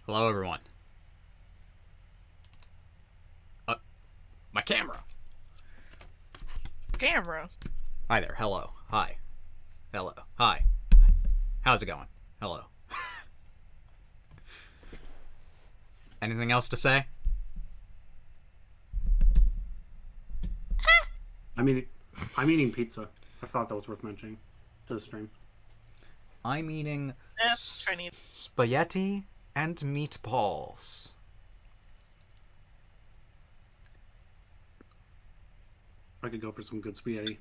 Hello, everyone. My camera. Camera. Hi there. Hello. Hi. Hello. Hi. How's it going? Hello. Anything else to say? I'm eating pizza. I thought that was worth mentioning to the stream. I'm eating Chinese. spaghetti and meatballs. I could go for some good spaghetti.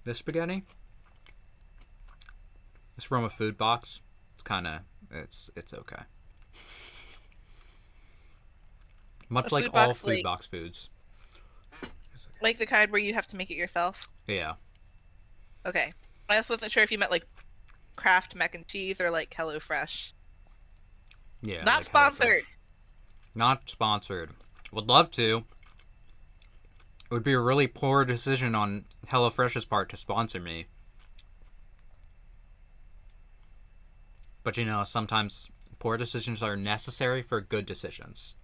This spaghetti? It's from a food box. It's kind of it's okay. Much like all food box foods. Like the kind where you have to make it yourself? Yeah. Okay. I just wasn't sure if you meant like Kraft mac and cheese or like HelloFresh. Yeah. Not like sponsored. Not sponsored. Would love to. It would be a really poor decision on HelloFresh's part to sponsor me. But you know, sometimes poor decisions are necessary for good decisions.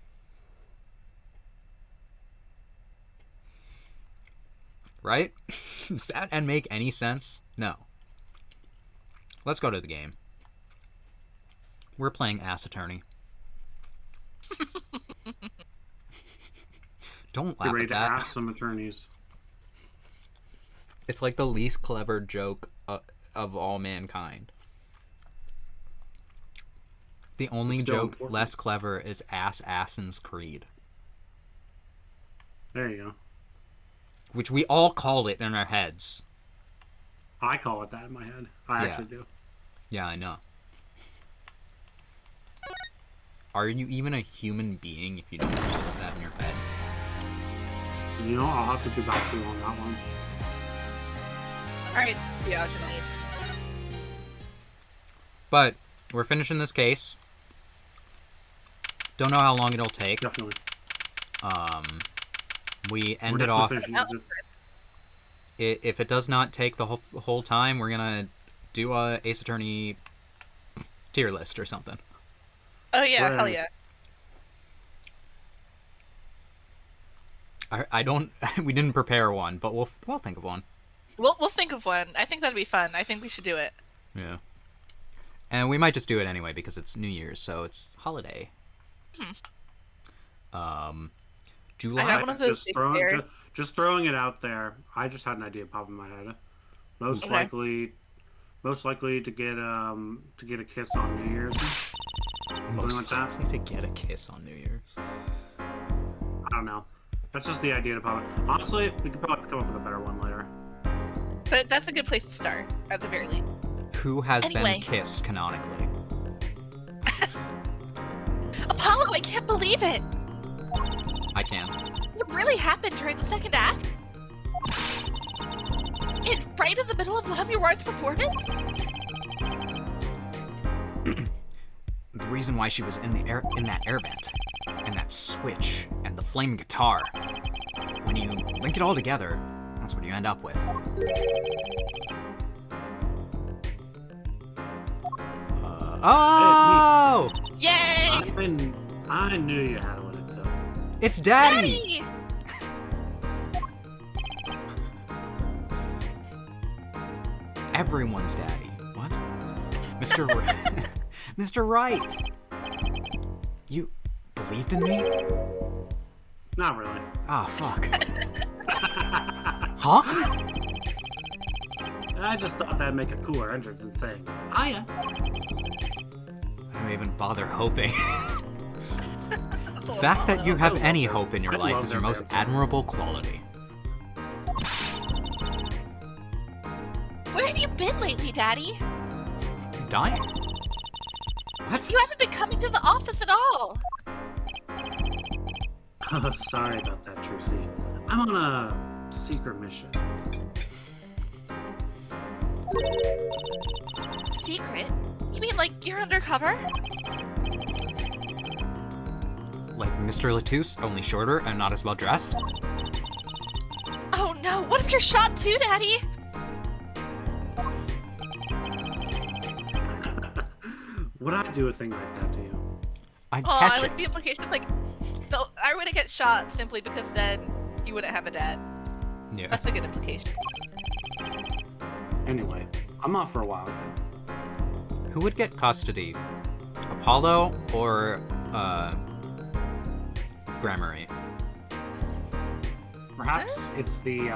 Right? Does that and make any sense? No. Let's go to the game. We're playing Ass Attorney. Don't laugh Get ready at to that. ask some attorneys. It's like the least clever joke of all mankind. The only joke important. less clever is Assassin's Creed. There you go. Which we all call it in our heads. I call it that in my head. I actually do. Yeah, I know. Are you even a human being if you don't call it that in your head? You know, I'll have to be back to you on that one. Alright, Diogenes. But we're finishing this case. Don't know how long it'll take. Definitely. We We're ended definitely off. finishing it. If it does not take the whole time, we're gonna do a Ace Attorney tier list or something. Oh yeah, Right. hell yeah. I don't. We didn't prepare one, but we'll think of one. We'll think of one. I think that'd be fun. I think we should do it. Yeah. And we might just do it anyway because it's New Year's, so it's holiday. July. I have one of those just throwing it out there. I just had an idea pop in my head. Most likely to get a kiss on New Year's. Most like likely to get a kiss on New Year's. I don't know. That's just the idea to pop. Honestly, we could probably come up with a better one later. But that's a good place to start, at the very least. Who has Anyway. been kissed canonically? Apollo, I can't believe it! I can. It really happened during the second act? It right in the middle of Lamuar's performance? The reason why she was in that air vent, and that switch, and the flame guitar. When you link it all together, that's what you end up with. Oh! Yay! I knew you had one too. It's Daddy! Daddy! Everyone's daddy. What? Mr. Mr. Wright! You believed in me? Not really. Ah, fuck. Huh? I just thought that'd make a cooler entrance than saying, "Hiya." I don't even bother hoping. The fact that you have any hope in your life is your most admirable quality. Where have you been lately, Daddy? Dying? What? You haven't been coming to the office at all. Sorry about that, Trucy. I'm on a secret mission. Secret? You mean like you're undercover? Like Mr. Latouche, only shorter and not as well dressed? Oh no, what if you're shot too, Daddy? Would I do a thing like that to you? I'd Oh, I catch like the it. implication. Like, so I wouldn't get shot simply because then you wouldn't have a dad. Yeah. That's a good implication. Anyway, I'm off for a while. Who would get custody? Apollo or Gramarye? Perhaps it's the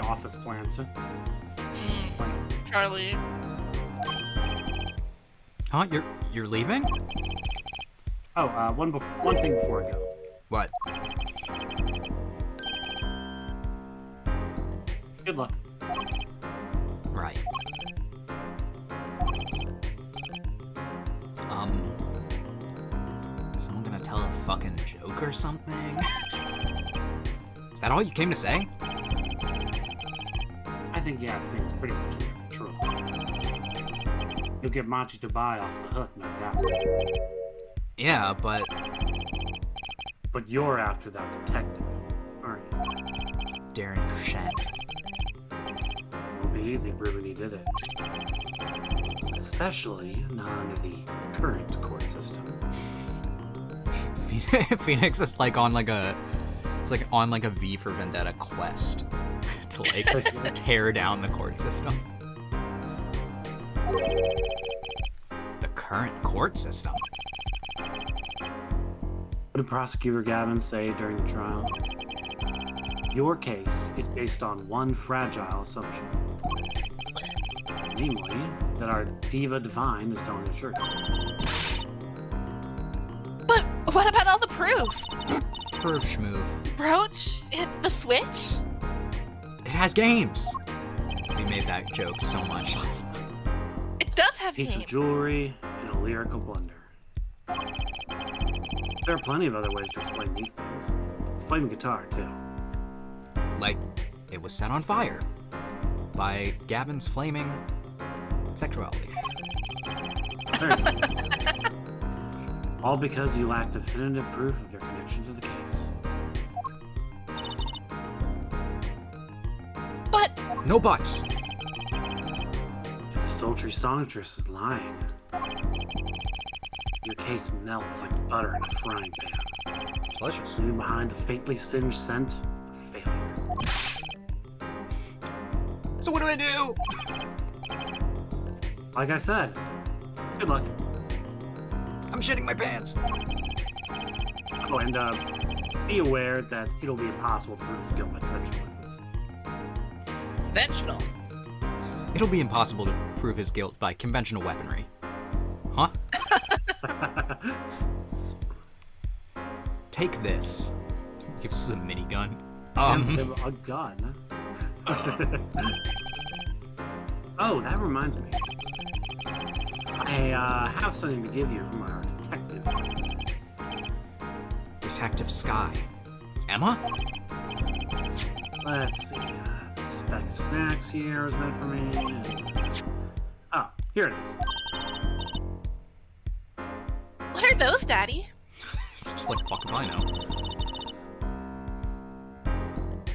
office plant. Charlie. Huh? You're leaving? Oh, one thing before I go. What? Good luck. Right. Someone gonna tell a fucking joke or something? Is that all you came to say? I think you have things pretty much under control. You'll get Machi to buy off the hook, no doubt. Yeah, but But you're after that detective, aren't you? Darren Crescent. It'll be easy proving he did it. Especially not under the current court system. Phoenix is like on like a V for Vendetta quest to like tear down the court system. The current court system. What did Prosecutor Gavin say during the trial? Your case is based on one fragile assumption. Namely, that our diva divine is telling the truth. But what about all the proof? Proof schmoof. Brooch? The switch? It has games. We made that joke so much last night. It does have Piece of games. jewelry and a lyrical blunder. There are plenty of other ways to explain these things. Flame guitar, too. Like, it was set on fire by Gavin's flaming sexuality. There you go. All because you lack definitive proof of their connection to the case. But No buts. If the sultry songstress is lying, your case melts like butter in a frying pan. Delicious. Leaving behind the faintly singed scent of failure. So what do I do? Like I said, good luck. I'm shitting my pants. Oh, and be aware that it'll be impossible to prove his guilt by conventional methods. conventional. It'll be impossible to prove his guilt by conventional weaponry. Huh? Take this. Gives us a minigun. And a gun. Oh, that reminds me. I have something to give you from our detective. Detective Sky. Emma? Let's see. Spec snacks here is meant for me. Oh, here it is. What are those, Daddy? It's just like, fuck if I know.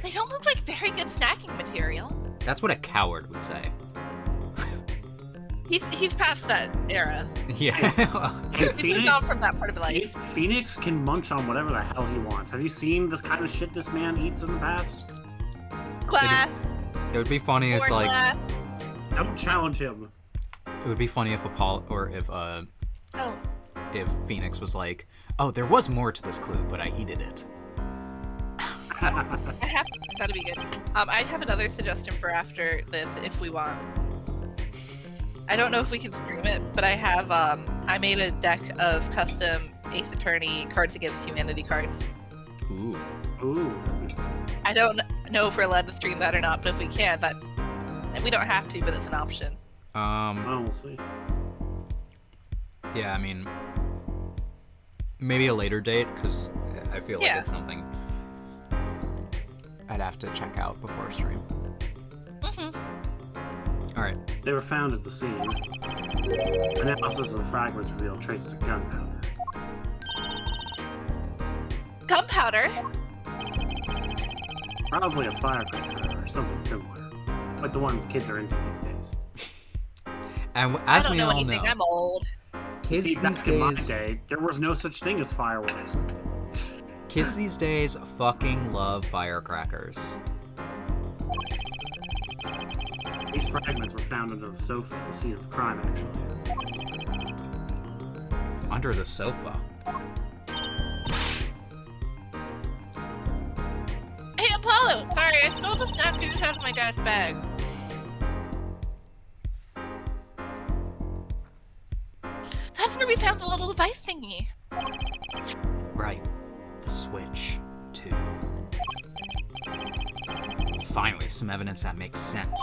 They don't look like very good snacking material. That's what a coward would say. He's past that era. Yeah. Hey, He's moved on from that part of life. Phoenix can munch on whatever the hell he wants. Have you seen this kind of shit this man eats in the past? Glass. It would be funny. It's More like glass. Don't challenge him. it would be funny if Apollo or Oh, if Phoenix was like, oh, there was more to this clue, but I heeded it. that'd be good. I have another suggestion for after this if we want. I don't know if we can stream it, but I have I made a deck of custom Ace Attorney Cards Against Humanity cards. Ooh. Ooh. I don't know if we're allowed to stream that or not, but if we can, that we don't have to, but it's an option. Oh, we'll see. Yeah, I mean, maybe a later date, because I feel like Yeah. it's something I'd have to check out before stream. All right. They were found at the scene. Analysis of the fragments revealed traces of gunpowder. Gunpowder? Probably a firecracker or something similar. Like the ones kids are into these days. And I as don't we know all anything. know, I'm old. Kids See, these back in my days, day, there was no such thing as fireworks. kids these days fucking love firecrackers. These fragments were found under the sofa at the scene of the crime, actually. Under the sofa. Hey, Apollo! Sorry, I stole the snack juice out of my dad's bag. That's where we found the little device thingy. Right. The switch, too. Finally, some evidence that makes sense.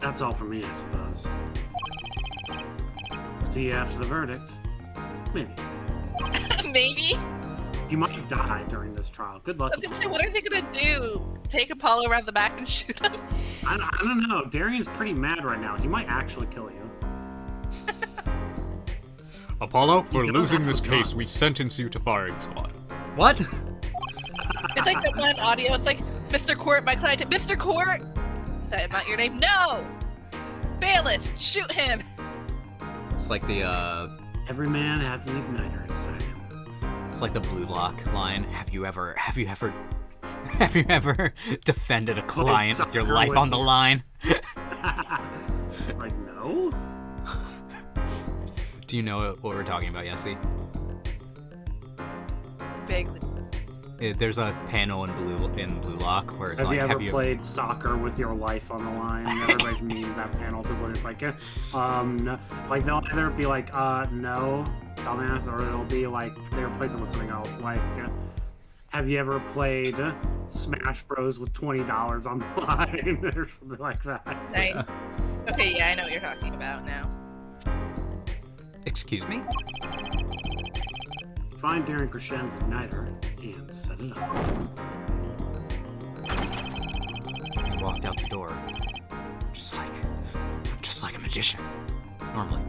That's all for me, I suppose. See you after the verdict. Maybe. Maybe? You might die during this trial. Good luck. I was gonna say, what are they gonna do? Take Apollo around the back and shoot him? I don't know. Darian's pretty mad right now. He might actually kill you. Apollo, for You don't losing have this to case, run. we sentence you to firing squad. What? It's like the one audio, it's like, Mr. Court, my client, Mr. Court! Is that not your name? No! Bailiff, shoot him! It's like the, Every man has an igniter inside him. it's like the Blue Lock line. Have you ever defended a client with your sucker life with on the you. line? Like, no? Do you know what we're talking about, Yessie? Vaguely. There's a panel in Blue Lock where it's Have like, you ever played soccer with your life on the line? Everybody's mean that panel to when it's like, no. Like, they'll either be like, no, dumbass, or it'll be like, they replace it with something else. Like, have you ever played Smash Bros with $20 on the line? Or something like that. Nice. Okay, yeah, I know what you're talking about now. Excuse me? Find Darren Krishen's igniter and set it up. He walked out the door, just like a magician. Normally.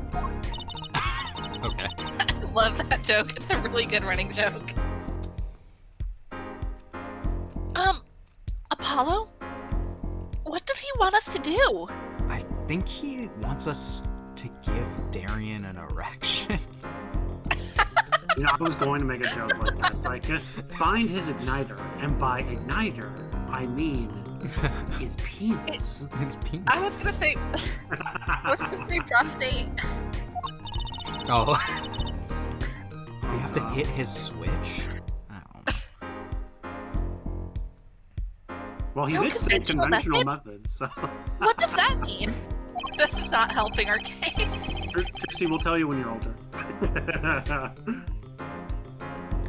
Okay. I love that joke. It's a really good running joke. Apollo? What does he want us to do? I think he wants us to give Darian an erection. You know, I was going to make a joke like that. It's like, find his igniter, and by igniter, I mean his penis. His penis. I was gonna say prostate. Oh. We have to hit his switch? Oh. Well, he No did say conventional conventional method? methods, so... What does that mean? This is not helping our case. Trixie will tell you when you're older.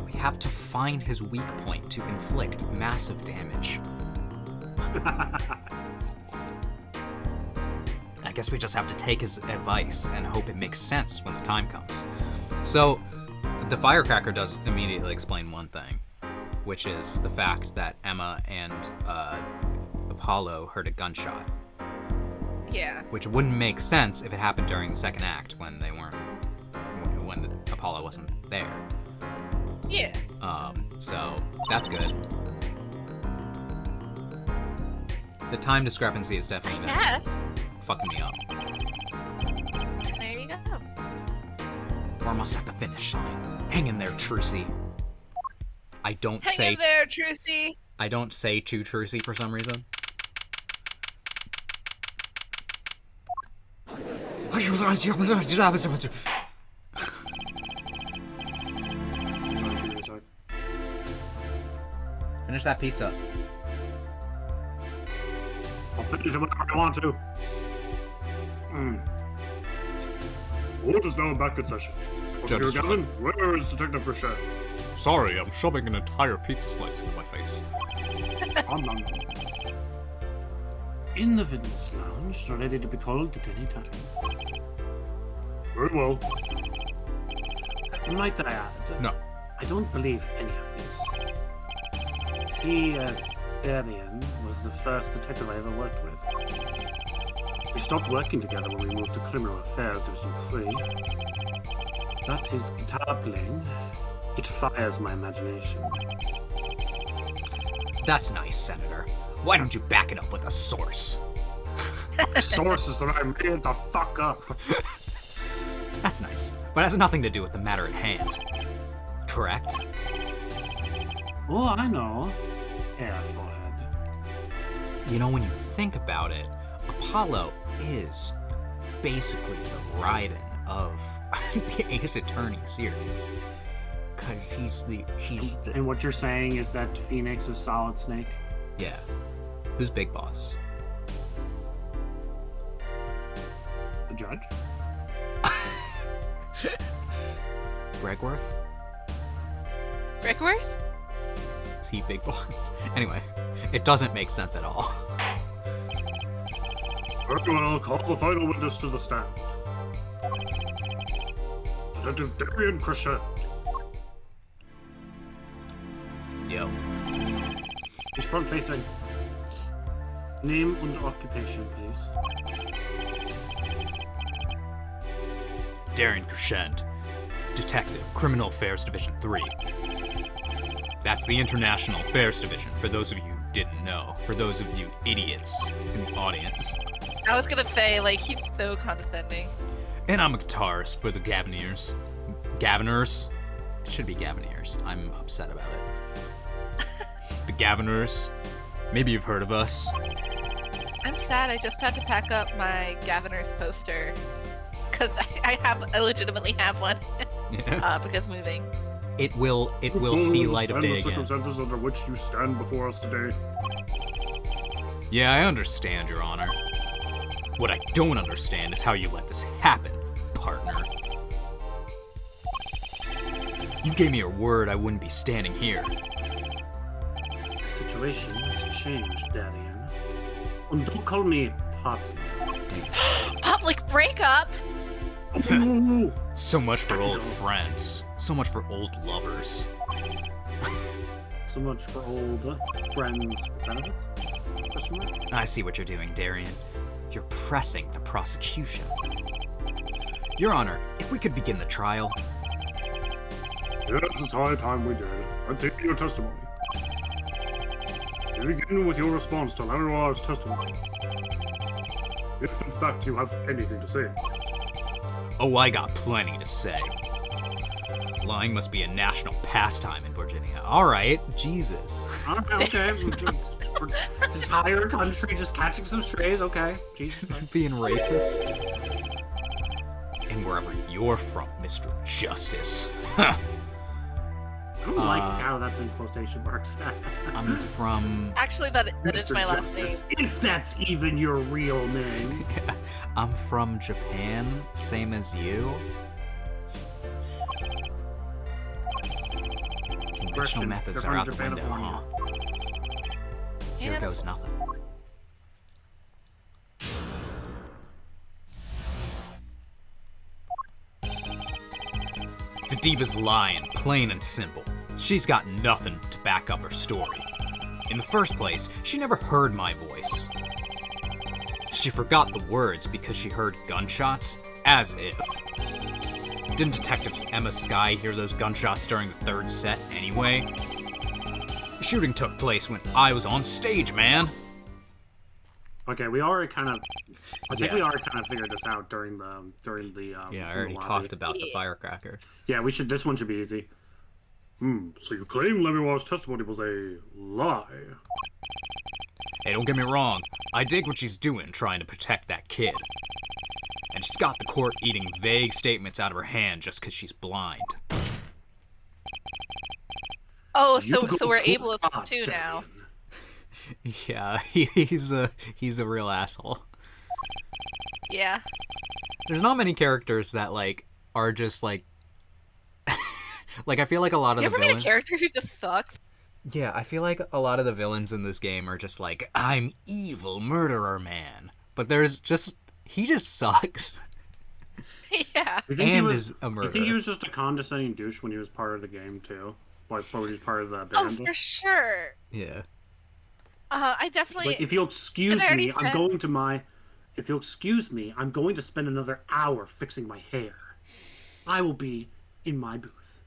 We have to find his weak point to inflict massive damage. I guess we just have to take his advice and hope it makes sense when the time comes. So, the firecracker does immediately explain one thing, which is the fact that Emma and Apollo heard a gunshot. Yeah. Which wouldn't make sense if it happened during the second act when Apollo wasn't there. Yeah. So that's good. The time discrepancy has definitely been Yes. fucking me up. There you go. We're almost at the finish line. Hang in there, Trucy. I don't Hang say in there, Trucy. I don't say to Trucy for some reason. Finish that pizza. I'll finish it whenever I want to. Court is now back in session. Prosecutor Judge, Gavin, where is Detective Krishen? Sorry, I'm shoving an entire pizza slice into my face. In the witness lounge, ready to be called at any time. Very well. Might I add? No. I don't believe any of this. He, Darian, was the first detective I ever worked with. We stopped working together when we moved to Criminal Affairs Division 3. That's his guitar playing. It fires my imagination. That's nice, Senator. Why don't you back it up with a source? Sources that I made the fuck up. That's nice, but it has nothing to do with the matter at hand. Correct? Oh, I know. Yeah, forehead. You know, when you think about it, Apollo is basically the Raiden of the Ace Attorney series. Because he's the... And what you're saying is that Phoenix is Solid Snake? Yeah. Who's Big Boss? The judge? Gregworth? Rickworth? Is he Big Boss? Anyway, it doesn't make sense at all. Very well, call the final witness to the stand. Detective Darian Crescent. Yo. He's front facing. Name and occupation, please. Darian Crescent. Detective, Criminal Affairs Division 3. That's the International Affairs Division, for those of you who didn't know. For those of you idiots in the audience. I was gonna say, like, he's so condescending. And I'm a guitarist for the Gavineers. Gaviners? It should be Gavineers. I'm upset about it. The Gaviners. Maybe you've heard of us. I'm sad I just had to pack up my Gaviner's poster. Because I legitimately have one. Yeah. Because moving. It will see light of day the again. circumstances under which you stand before us today. Yeah, I understand, Your Honor. What I don't understand is how you let this happen, partner. You gave me your word I wouldn't be standing here. The situation has changed, Darian. And don't call me Potsy. Public breakup? Ooh. So much for old friends. So much for old lovers. So much for old friends with benefits? Question mark? I see what you're doing, Darian. You're pressing the prosecution. Your Honor, if we could begin the trial. Yes, it's high time we did. Let's hear your testimony. You begin with your response to Lenoir's testimony. If in fact you have anything to say. Oh, I got plenty to say. Lying must be a national pastime in Virginia. Alright, Jesus. Okay. Entire country just catching some strays, okay. Jesus. Being racist. And wherever you're from, Mr. Justice. I don't like how that's in quotation marks. I'm from... Actually, that is Mr. my last name. Justice, if that's even your real name. I'm from Japan, same as you. Conventional Question, methods they're are from out the Japan, window, huh? Here Yeah. goes nothing. The diva's lying, plain and simple. She's got nothing to back up her story. In the first place, she never heard my voice. She forgot the words because she heard gunshots, as if. Didn't Detectives Emma Skye hear those gunshots during the third set anyway? The shooting took place when I was on stage, man. Okay, we already kind of. I think Yeah. we already kind of figured this out during the. Yeah, I already talked about the firecracker. Yeah, we should. This one should be easy. So you claim Lenoir's testimony was a lie? Hey, don't get me wrong. I dig what she's doing, trying to protect that kid. And she's got the court eating vague statements out of her hand just because she's blind. Oh, You so go we're too able far, to now. Darian. Yeah, he's a real asshole. Yeah. There's not many characters that like are just like like I feel like a lot of You the ever meet a villains. character who just sucks? Yeah, I feel like a lot of the villains in this game are just like, I'm evil murderer man. But there's just he just sucks. Yeah. You think he And was, is a You think he murderer. was just a condescending douche when he was part of the game too? Like, when he was part of the Oh, band? for sure. Yeah. I definitely. Like, if you'll excuse Did I already me, I'm said- going to my. If you'll excuse me, I'm going to spend another hour fixing my hair. I will be in my booth.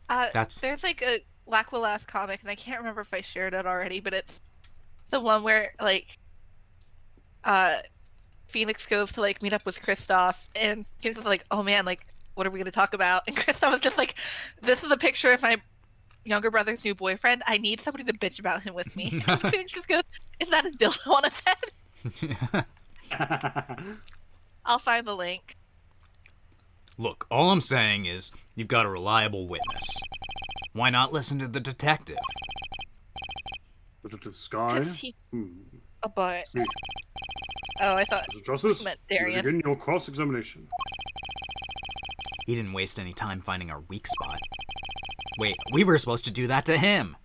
That's- There's like a Blackwell last comic, and I can't remember if I shared it already, but it's the one where like Phoenix goes to like meet up with Kristoff, and Phoenix is like, "Oh man, like what are we gonna talk about?" And Kristoff is just like, "This is a picture of my younger brother's new boyfriend. I need somebody to bitch about him with me." And Phoenix just goes, "Is that a dildo on his head?" I'll find the link. Look, all I'm saying is you've got a reliable witness. Why not listen to the detective? Detective Sky? Because he a butt. See, Oh, I thought Mr. Justice, meant you may Darian. begin your cross-examination. He didn't waste any time finding our weak spot. Wait, we were supposed to do that to him!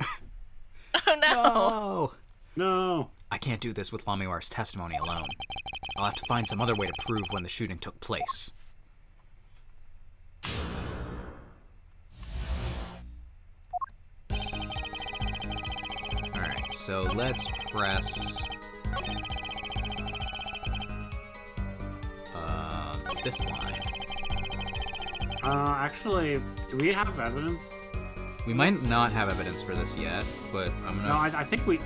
Oh no. Oh! No. I can't do this with Lamiwar's testimony alone. I'll have to find some other way to prove when the shooting took place. Alright, so let's press... this line. Actually, do we have evidence? We might not have evidence for this yet, but I'm No, gonna... I think we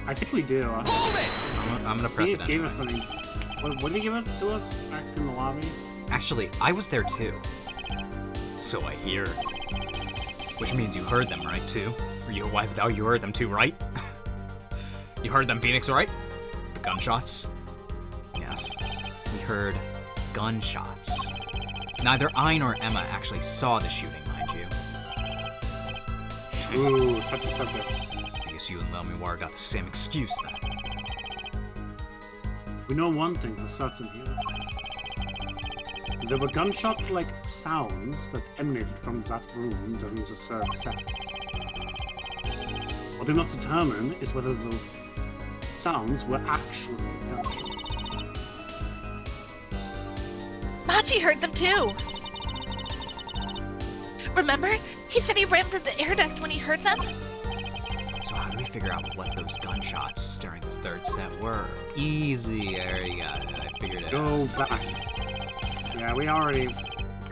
do. I'm gonna press He it just gave anyway. us something. What did he give it to us back in the lobby? Actually, I was there too. So I hear. Which means you heard them, right, too? Or you heard them too, right? You heard them, Phoenix, right? The gunshots? Yes. We heard gunshots. Neither I nor Emma actually saw the shooting, mind you. Ooh, touchy subject. I guess you and Lamiwar got the same excuse then. We know one thing for certain here. There were gunshot-like sounds that emanated from that room during the third set. What we must determine is whether those sounds were actually gunshots. Machi heard them too. Remember? He said he ran from the air duct when he heard them. So how do we figure out what those gunshots during the third set were? Easy, I already got it. I figured it out. Go back. Yeah, we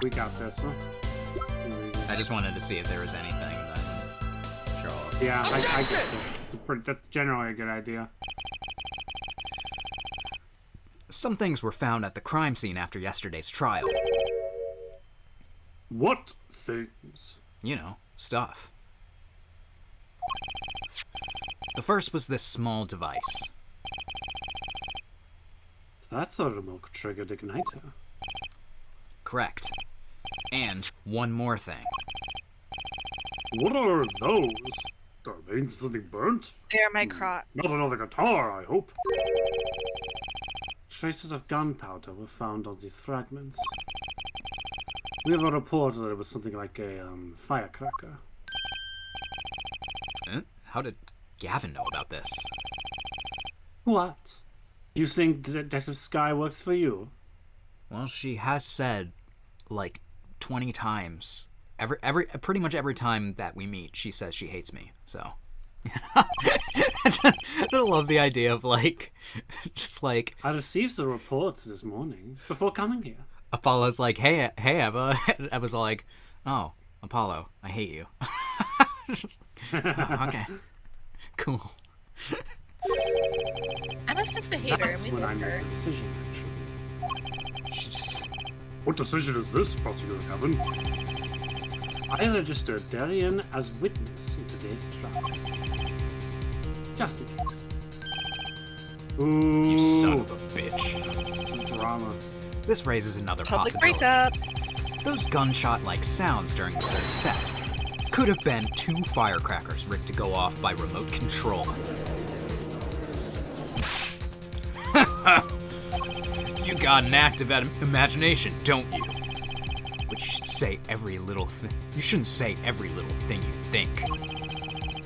got this, huh? I just wanted to see if there was anything that... Sure. Yeah, I get it. That's generally a good idea. Some things were found at the crime scene after yesterday's trial. What things? You know, stuff. The first was this small device. That's a remote-triggered igniter. Correct. And one more thing. What are those? The remains of something burnt? They're my crotch. Not another guitar, I hope. Traces of gunpowder were found on these fragments. We have a report that it was something like a firecracker. How did Gavin know about this? What? You think Detective Sky works for you? Well, she has said, like, 20 times. Pretty much every time that we meet, she says she hates me, so... I just love the idea of, like, just like... I received the reports this morning, before coming here. Apollo's like, hey, Eva. Eva's all like, oh, Apollo, I hate you. Just like, oh, okay. Cool. Emma's just a hater, That's and we when I love made her. the decision, actually. She just... What decision is this, particular Gavin? I registered Darian as witness in today's trial. Just in case. Ooh, You son of a bitch. some drama. This raises another Public possibility. breakup. Those gunshot-like sounds during the third set could have been 2 firecrackers rigged to go off by remote control. You got an active imagination, don't you? But you should say every little thing. You shouldn't say every little thing you think.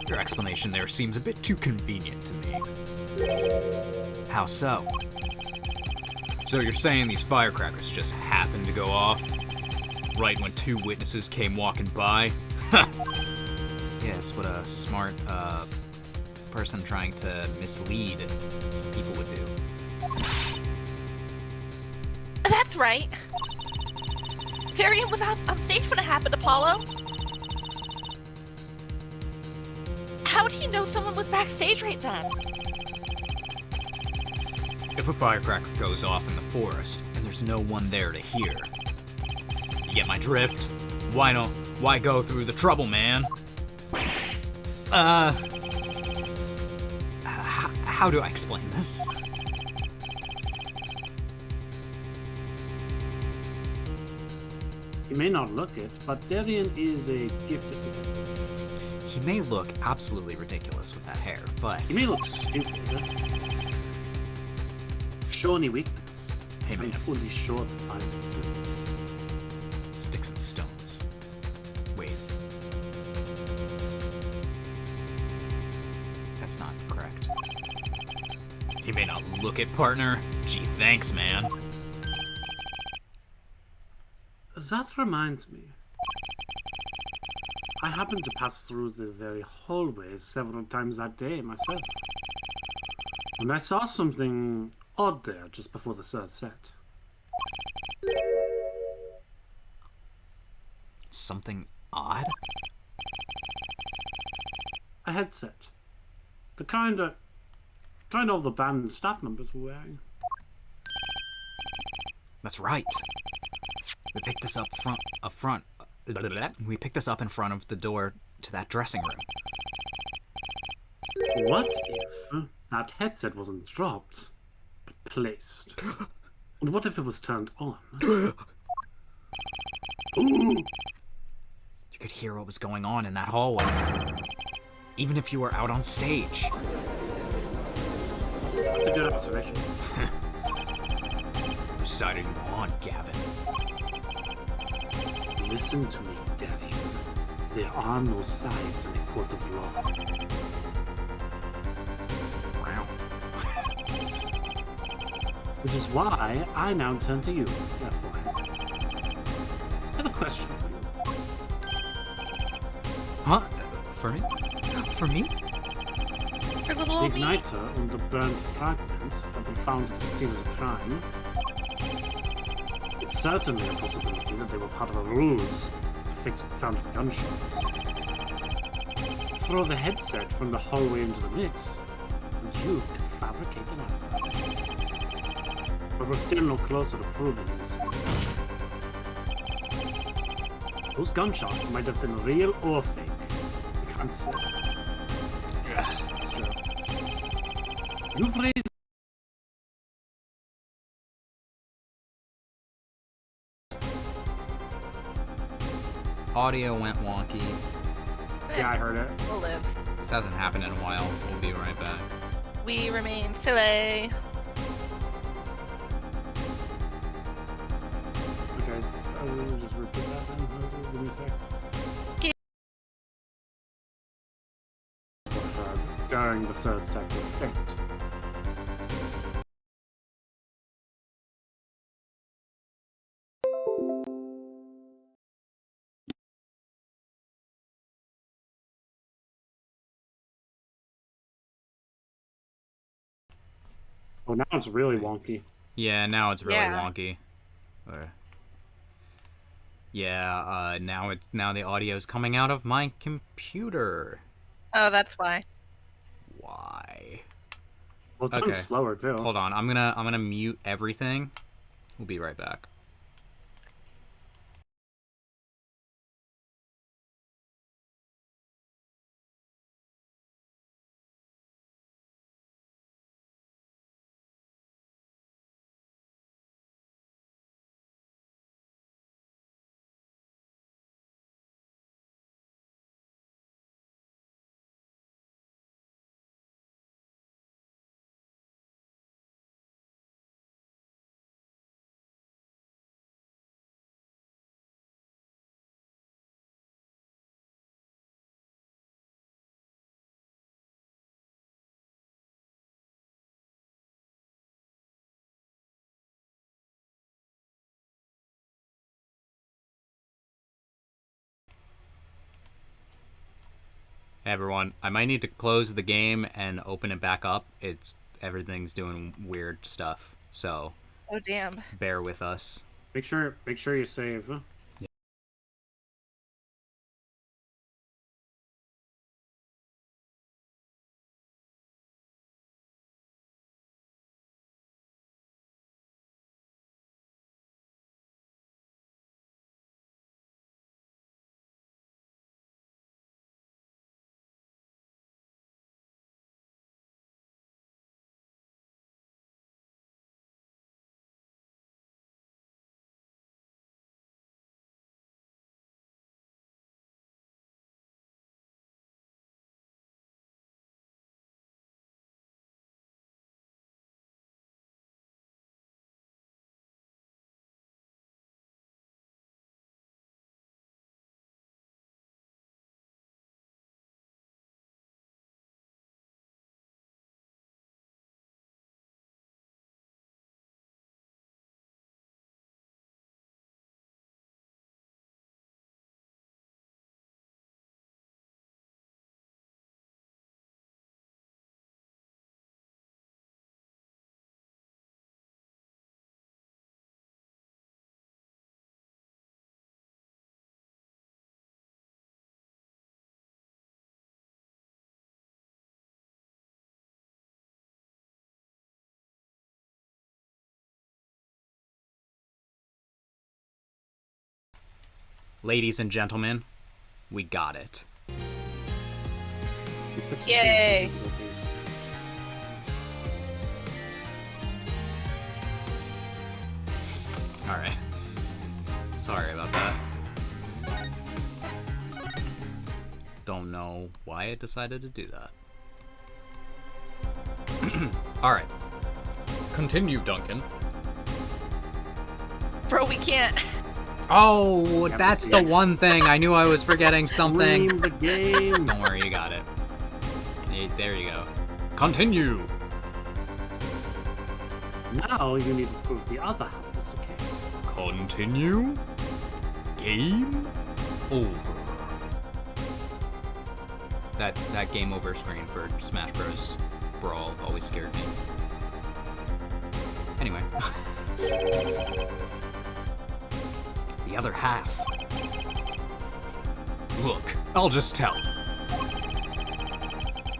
Your explanation there seems a bit too convenient to me. How so? So you're saying these firecrackers just happened to go off? Right when 2 witnesses came walking by? Yeah, it's what a smart, person trying to mislead some people would do. That's right. Darian was on stage when it happened, Apollo. How would he know someone was backstage right then? If a firecracker goes off in the forest and there's no one there to hear, you get my drift? Why go through the trouble, man? How do I explain this? You may not look it, but Devian is a gifted detective. He may look absolutely ridiculous with that hair, but... He may look stupid. Show any weakness. Hey, man. I'm fully sure to find it. Sticks and stones. Wait. That's not correct. He may not look it, partner. Gee, thanks, man. That reminds me. I happened to pass through the very hallway several times that day myself. And I saw something odd there just before the third set. Something odd? A headset. The kind of the band staff members were wearing. That's right. We picked this up front. We picked this up in front of the door to that dressing room. What if that headset wasn't dropped, but placed? And what if it was turned on? Ooh. You could hear what was going on in that hallway. Even if you were out on stage. That's a good observation. Whose side are you on, Gavin? Listen to me, Daddy. There are no sides in a court of law. Wow. Which is why I now turn to you, therefore. I have a question for you. Huh? For me? For me? For little The old me? igniter and the burned fragments that were found at the scene of the crime. It's certainly a possibility that they were part of a ruse to fix the sound of gunshots. Throw the headset from the hallway into the mix, and you can fabricate an alibi. But we're still no closer to proving this. Those gunshots might have been real or fake. We can't say. Sure. You've raised Audio went wonky. Yeah, I heard it. We'll live. This hasn't happened in a while. We'll be right back. We remain silly. Okay, I'll just repeat that then. Give me a sec. During the third sector effect. Oh, now it's really wonky. Yeah, now it's really Yeah. wonky. Yeah, now the audio's coming out of my computer. Oh, that's why. Why? Well, it's Okay. slower too. Hold on, I'm gonna mute everything. We'll be right back. Hey everyone, I might need to close the game and open it back up. Everything's doing weird stuff, so Oh, damn. bear with us. Make sure you save. Ladies and gentlemen, we got it. Yay. Alright. Sorry about that. Don't know why it decided to do that. Alright. Continue, Duncan. Bro, we can't. Oh, Yeah, that's but the one thing. I knew I was forgetting something. Stream the game. Don't worry, you got it. Hey, there you go. Continue. Now you need to prove the other half is the case. Continue. Game over. That game over screen for Smash Bros. Brawl always scared me. Anyway. The other half. Look, I'll just tell him.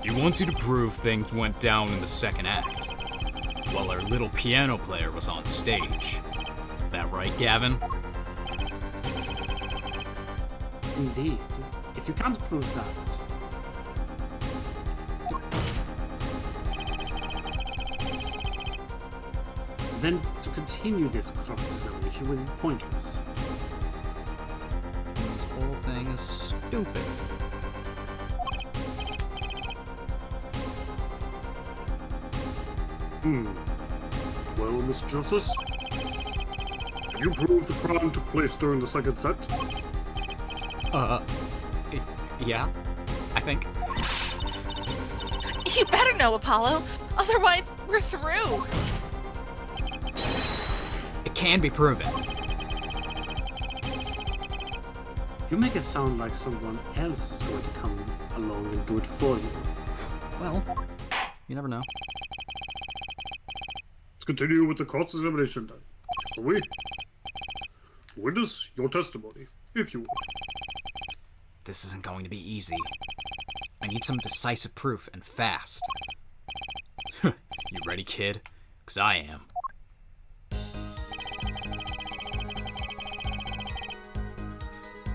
He wants you to prove things went down in the second act, while our little piano player was on stage. That right, Gavin? Indeed. If you can't prove that, then to continue this cross-examination will be pointless. This whole thing is stupid. Well, Miss Justice, can you prove the crime took place during the second set? Yeah, I think. You better know, Apollo. Otherwise, we're through. It can be proven. You make it sound like someone else is going to come along and do it for you. Well, you never know. Let's continue with the cross-examination then, shall we? Witness your testimony, if you will. This isn't going to be easy. I need some decisive proof and fast. You ready, kid? 'Cause I am.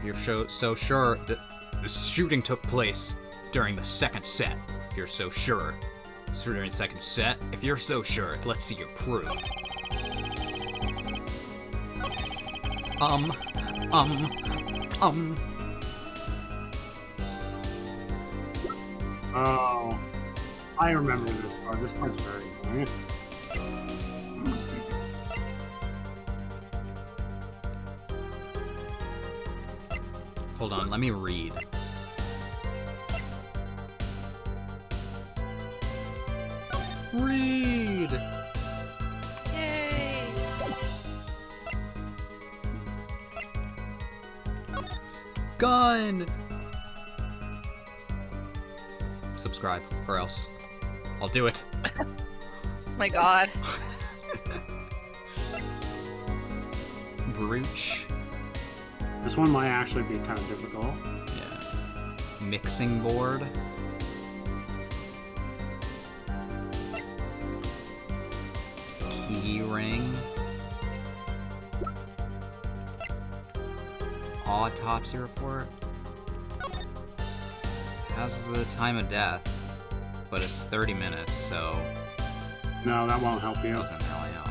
You're so sure that the shooting took place during the second set. If you're so sure. It's during the second set. If you're so sure, let's see your proof. Oh, I remember this part. This part's very annoying. Hold on, let me read. Read! Yay. Gun! Subscribe, or else I'll do it. Oh my god. Brooch. This one might actually be kind of difficult. Yeah. Mixing board. Key ring. Autopsy report. How's the time of death? But it's 30 minutes, so No, that won't help you. doesn't really help.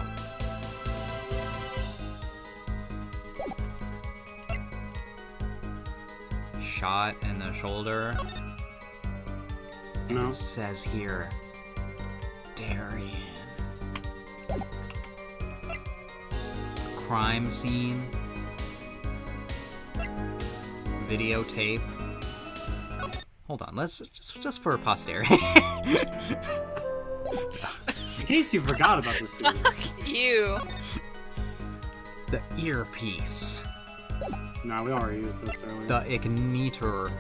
Shot in the shoulder. No. It says here, Darien. Crime scene. Videotape. Hold on, let's just for posterity. In case you forgot about this scene. Fuck you. The earpiece. No, we already used this earlier. The igniter.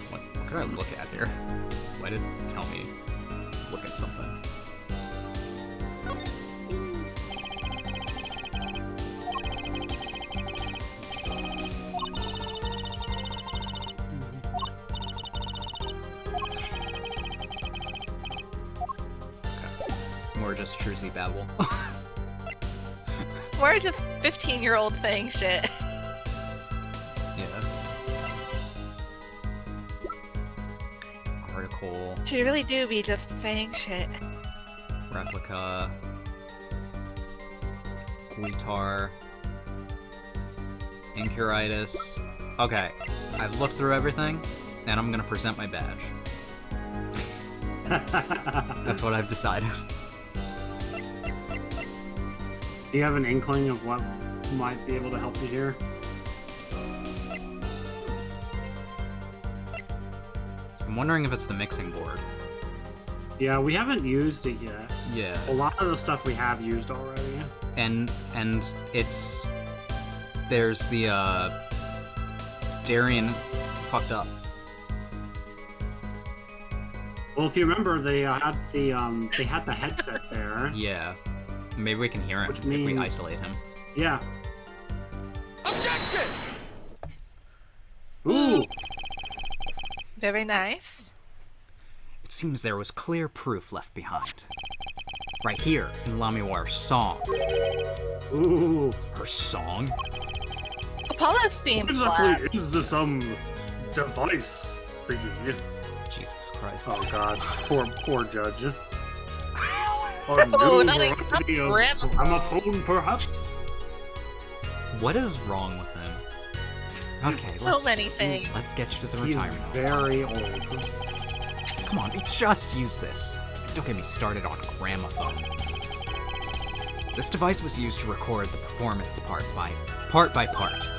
What could I look at here? Why did it tell me look at something? Or just Truzy babble. Or just 15-year-old saying shit. Yeah. Article, She really do be just saying shit. replica, Guitar, Incuritis. Okay, I've looked through everything, and I'm gonna present my badge. That's what I've decided. Do you have an inkling of what might be able to help you here? I'm wondering if it's the mixing board. Yeah, we haven't used it yet. Yeah. A lot of the stuff we have used already. And it's there's the Darien fucked up. Well, if you remember, they had the headset there. Yeah. Maybe we can hear him Which if we means- isolate him. Yeah. Objection! Ooh. Very nice. It seems there was clear proof left behind. Right here in Lamiwar's song. Ooh. Her song? Apollo's theme slap. Exactly is this device thingy? Jesus Christ. Oh God, poor judge. Oh, not a variety of gramophone. gramophone, perhaps. What is wrong with him? Okay, So let's many things. let's get you to the He's retirement home. very old. Come on, we just use this. Don't get me started on gramophone. This device was used to record the performance part by part.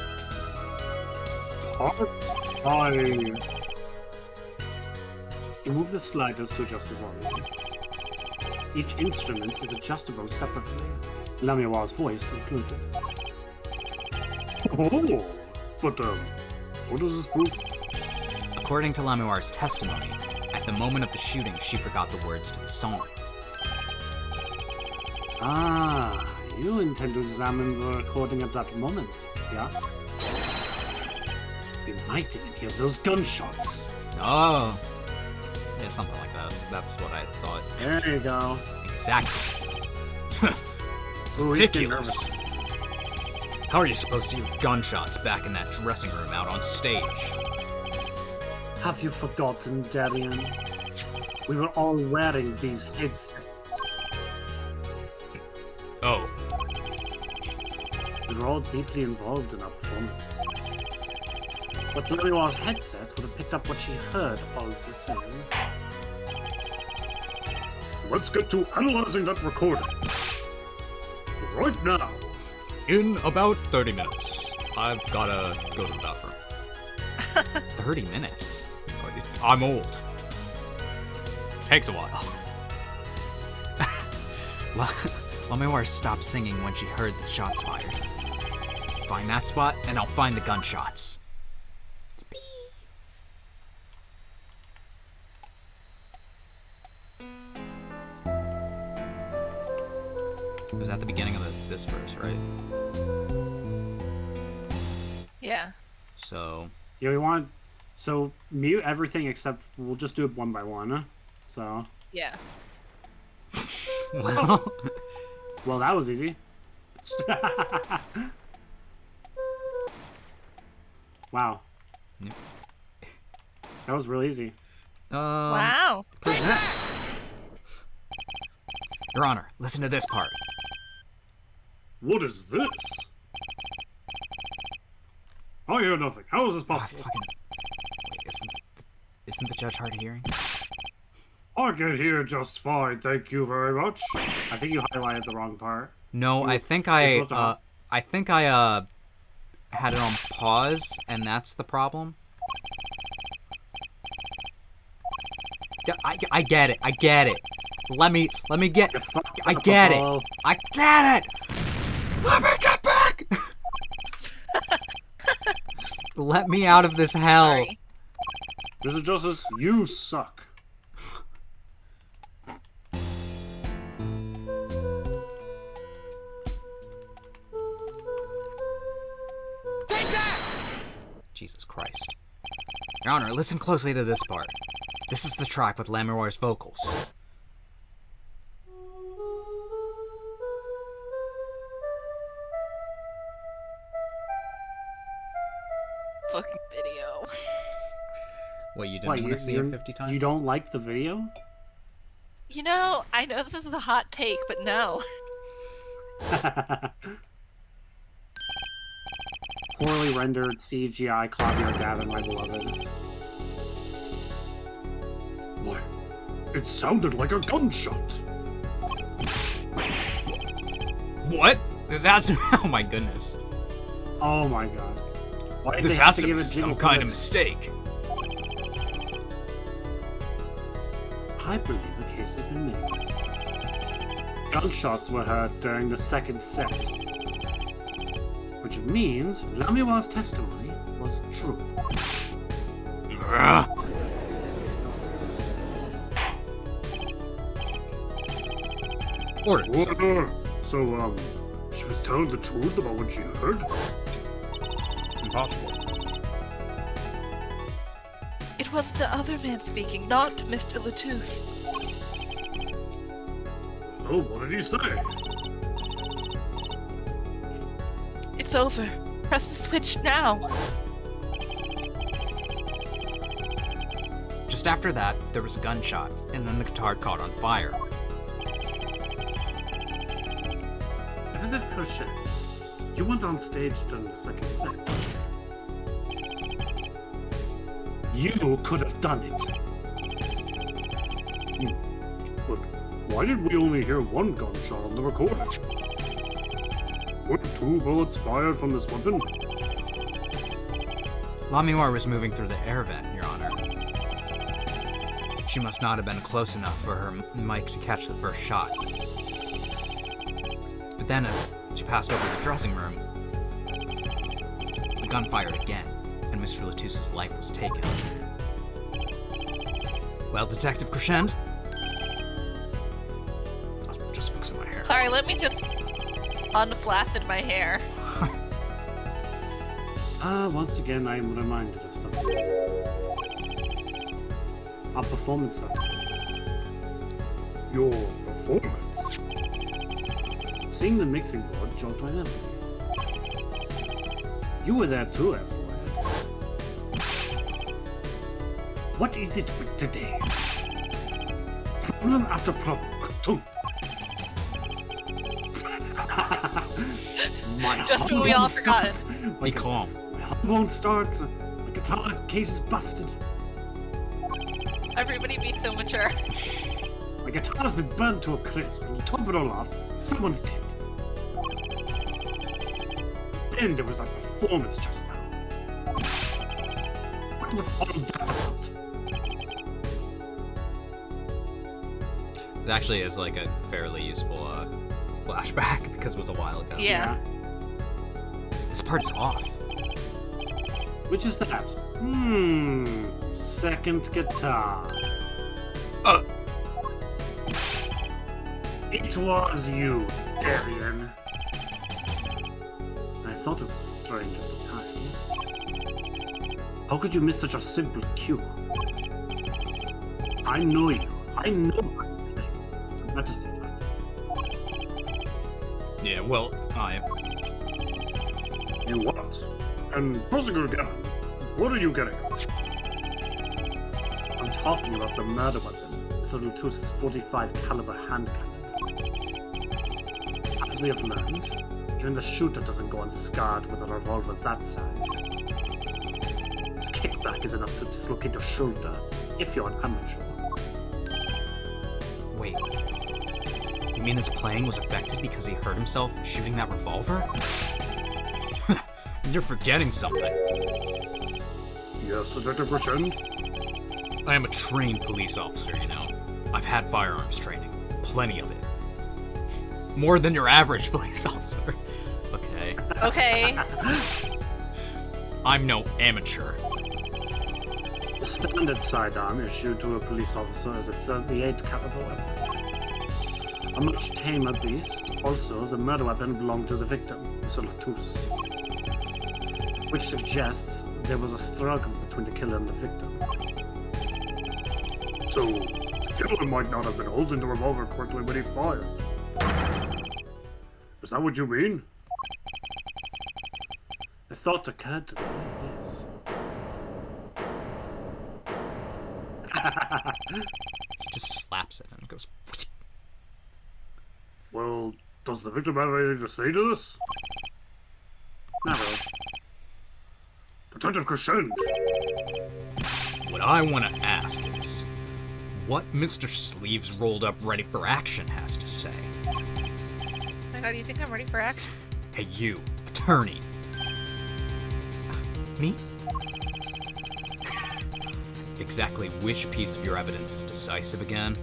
Part 5. Remove the sliders to adjust the volume. Each instrument is adjustable separately. Lamiwar's voice included. Oh, but what does this prove? According to Lamiwar's testimony, at the moment of the shooting, she forgot the words to the song. Ah, you intend to examine the recording at that moment, yeah? We might even hear those gunshots. Oh. Yeah, something like that. That's what I thought. There you go. Exactly. Ooh, he's getting Ridiculous. How are you supposed to hear gunshots back in that dressing room out on stage? Have you forgotten, Darien? We were all wearing these headsets. Oh. We were all deeply involved in our performance. But Lamiwar's headset would have picked up what she heard all the same. Let's get to analyzing that recording. Right now. In about 30 minutes. I've gotta go to the bathroom. 30 minutes? I'm old. Takes a while. Lamiwar stopped singing when she heard the shots fired. Find that spot, and I'll find the gunshots. It was at the beginning of this verse, right? Yeah. So, Yeah, we want. So mute everything except we'll just do it one by one. So. Yeah. well, Well, that was easy. Wow. Yep. That was real easy. Wow. present. Your Honor, listen to this part. What is this? I hear nothing. How is this Oh, possible? Wait, isn't the judge hard of hearing? I can hear just fine, thank you very much. I think you highlighted the wrong part. No, I think you're supposed to- I had it on pause, and that's the problem. Yeah, I get it. I get it. Let me get. I get it. I get it. Let me get back. Let me out of this hell. Sorry. Mr. Justice, you suck. Take that! Jesus Christ. Your Honor, listen closely to this part. This is the track with Lamiroir's vocals. video. Well, you didn't What, want to see it 50 times? You don't like the video? You know, I know this is a hot take, but no. Poorly rendered CGI Claudia Gavin, my beloved. What? It sounded like a gunshot. What? This has to... Oh my goodness. Oh my god. Why did This they have has to give be it some jingle kind of credits? mistake. I believe the case has been made. Gunshots were heard during the second set. Which means Lamiwa's testimony was true. Ugh. Order. So, she was telling the truth about what she heard? Impossible. It was the other man speaking, not Mr. Latouche. Oh, what did he say? It's over. Press the switch now. Just after that, there was a gunshot, and then the guitar caught on fire. Isn't it Crochet? You went on stage during the second set. You could have done it. But why did we only hear one gunshot on the recording? Were 2 bullets fired from this weapon? Lamiwa was moving through the air vent, Your Honor. She must not have been close enough for her mic to catch the first shot. But then as she passed over the dressing room, the gun fired again, and Mr. Latouche's life was taken. Well, Detective Crescent? I was just fixing my hair. Sorry, let me just unflaccid my hair. Once again, I am reminded of something. Our performance of your performance? Seeing the mixing board jogged my memory. You were there too, FYI. What is it with today? Problem after problem. My Just heart when we all won't forgot start. Be calm. My heart won't start. My guitar case is busted. Everybody be so mature. My guitar's been burned to a crisp, and to top it all off, someone's dead. Then there was that performance just now. What was all that about? It actually is like a fairly useful flashback because it was a while ago. Yeah. This part's off. Which is that? Second guitar. It was you, Debian. I thought it was strange at the time. How could you miss such a simple cue? I know you. I know you. That is that. Yeah, well, You what? And Prosecutor Gavin, what are you getting? I'm talking about the murder weapon, Mr. Latouche's 45 caliber hand cannon. As we have learned, even the shooter doesn't go unscarred with a revolver that size. Its kickback is enough to dislocate your shoulder if you're an amateur. wait. You mean his playing was affected because he hurt himself shooting that revolver? You're forgetting something. Yes, Detective Crescent? I am a trained police officer, you know. I've had firearms training. Plenty of it. More than your average police officer. Okay. Okay. I'm no amateur. The standard sidearm issued to a police officer is a 38 caliber weapon. A much tamer beast, also the murder weapon belonged to the victim, Mr. Latouche. Which suggests there was a struggle between the killer and the victim. So, the killer might not have been holding the revolver correctly when he fired. Is that what you mean? A thought occurred to me, yes. He just slaps it and goes. Well, does the victim have anything to say to this? Not really. Detective Crescent! What I want to ask is, what Mr. Sleeves rolled up ready for action has to say. Oh my god, you think I'm ready for action? Hey, you, attorney. Me? Exactly which piece of your evidence is decisive again?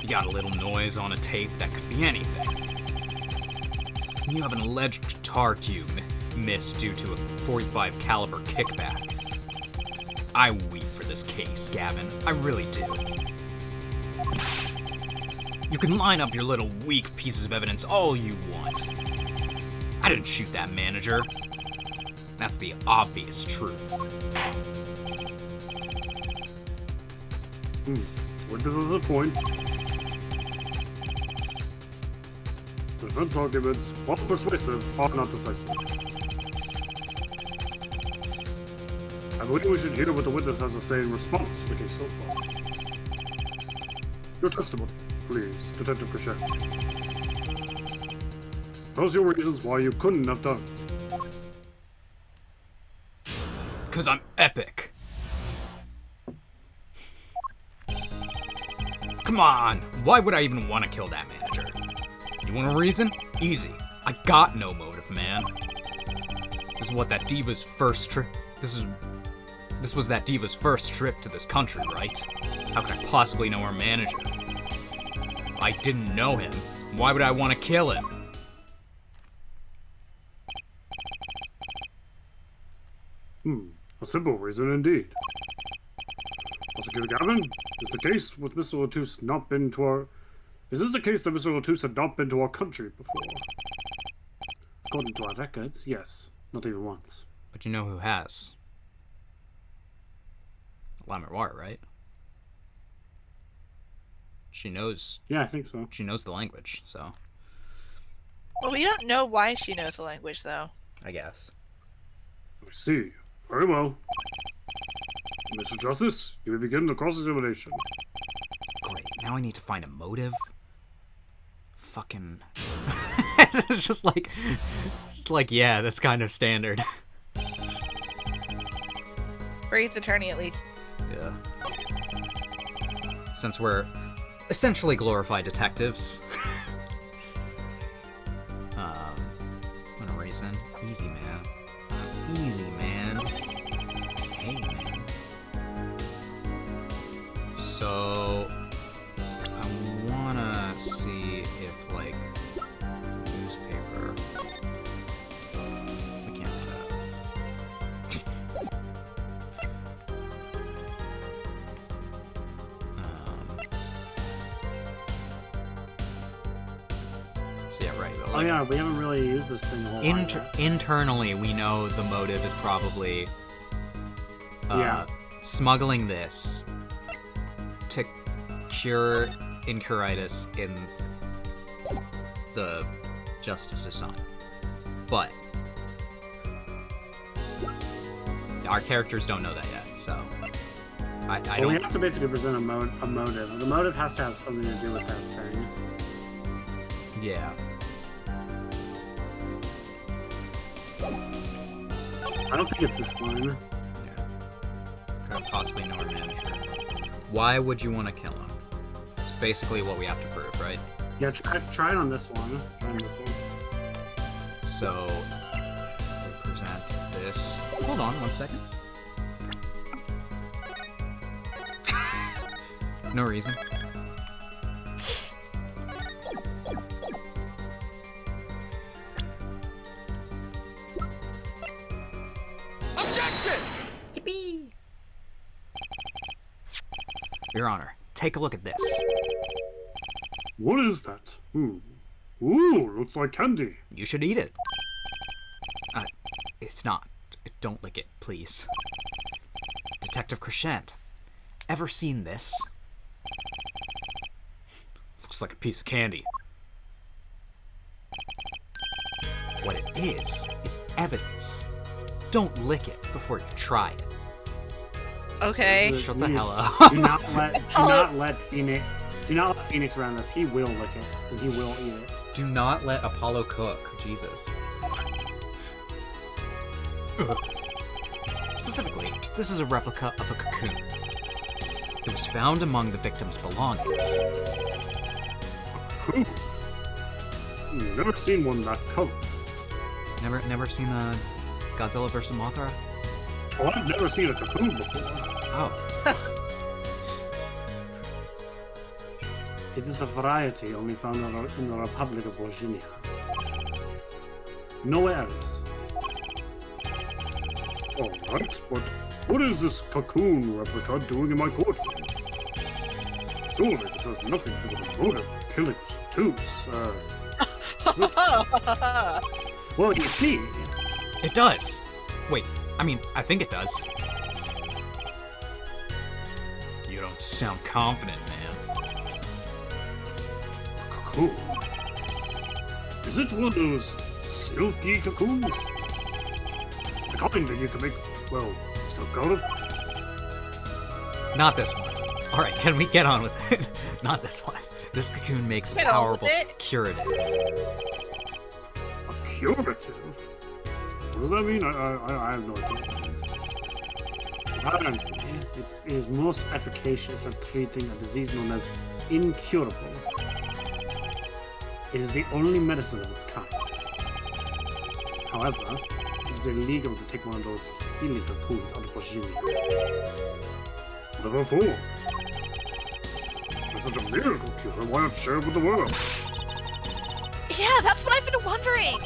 You got a little noise on a tape that could be anything. You have an alleged guitar cue missed due to a .45 caliber kickback. I weep for this case, Gavin. I really do. You can line up your little weak pieces of evidence all you want. I didn't shoot that manager. That's the obvious truth. Witness is the point. Defense arguments, while persuasive, are not decisive. I believe we should hear what the witness has to say in response to the case so far. Your testimony, please, Detective Crescent. Tell us your reasons why you couldn't have done it. 'Cause I'm epic. Come on, why would I even want to kill that manager? You want a reason? Easy. I got no motive, man. This is what that diva's first trip. This was that diva's first trip to this country, right? How could I possibly know her manager? If I didn't know him, why would I want to kill him? A simple reason indeed. Prosecutor Gavin, is the case with Mr. Latouche not been to our... Is it the case that Mr. Latouche had not been to our country before? According to our records, yes. Not even once. But you know who has? Lammerwar, right? She knows. Yeah, I think so. She knows the language, so Well, we don't know why she knows the language, though. I guess. I see. Very well. Mr. Justice, you may begin the cross-examination. Great. Now I need to find a motive. Fucking. It's just like, yeah, that's kind of standard. For his attorney, at least. Yeah. Since we're essentially glorified detectives. What a reason. Easy, man. Easy, man. Hey, man. So, I wanna see if, like, newspaper. We can't do that. So yeah, right. But, Oh like, yeah, we haven't really used this thing a whole lot yet. Internally, we know the motive is probably Yeah. smuggling this to cure incuritis in the Justice's son. But our characters don't know that yet, so I Well, don't. we have to basically present a motive. The motive has to have something to do with that thing. Yeah. I don't think it's this line. Could possibly know our manager. Why would you want to kill him? It's basically what we have to prove, right? Yeah, try it on this one. Try it on this one. So, we present this. Hold on 1 second. No reason. Objection! Your Honor, take a look at this. What is that? Ooh, looks like candy. You should eat it. It's not. Don't lick it, please. Detective Crescent, ever seen this? Looks like a piece of candy. What it is evidence. Don't lick it before you've tried it. Okay. Shut the hell up. Do not let Phoenix around this. He will lick it, and he will eat it. Do not let Apollo cook. Jesus. Specifically, this is a replica of a cocoon. It was found among the victim's belongings. Cool. Never seen one that color. Never seen Godzilla vs. Mothra? Oh, I've never seen a cocoon before. Oh. It is a variety only found in the Republic of Virginia. Nowhere else. Alright, but what is this cocoon replica doing in my courtroom? Surely this has nothing to do with the motive for killing Tooth. Well, you see, It does. Wait, I think it does. You don't sound confident, man. cocoon. Is it one of those silky cocoons? The kind that you can make, well, silk out of? Not this one. Alright, can we get on with it? Not this one. This cocoon makes a Get on with powerful it. curative. A curative? What does that mean? I have no idea what that means. Apparently, it is most efficacious at treating a disease known as incurable. It is the only medicine of its kind. However, it is illegal to take one of those healing cocoons out of Virginia. Never before. It's such a miracle cure, why not share it with the world? Yeah, that's what I've been wondering.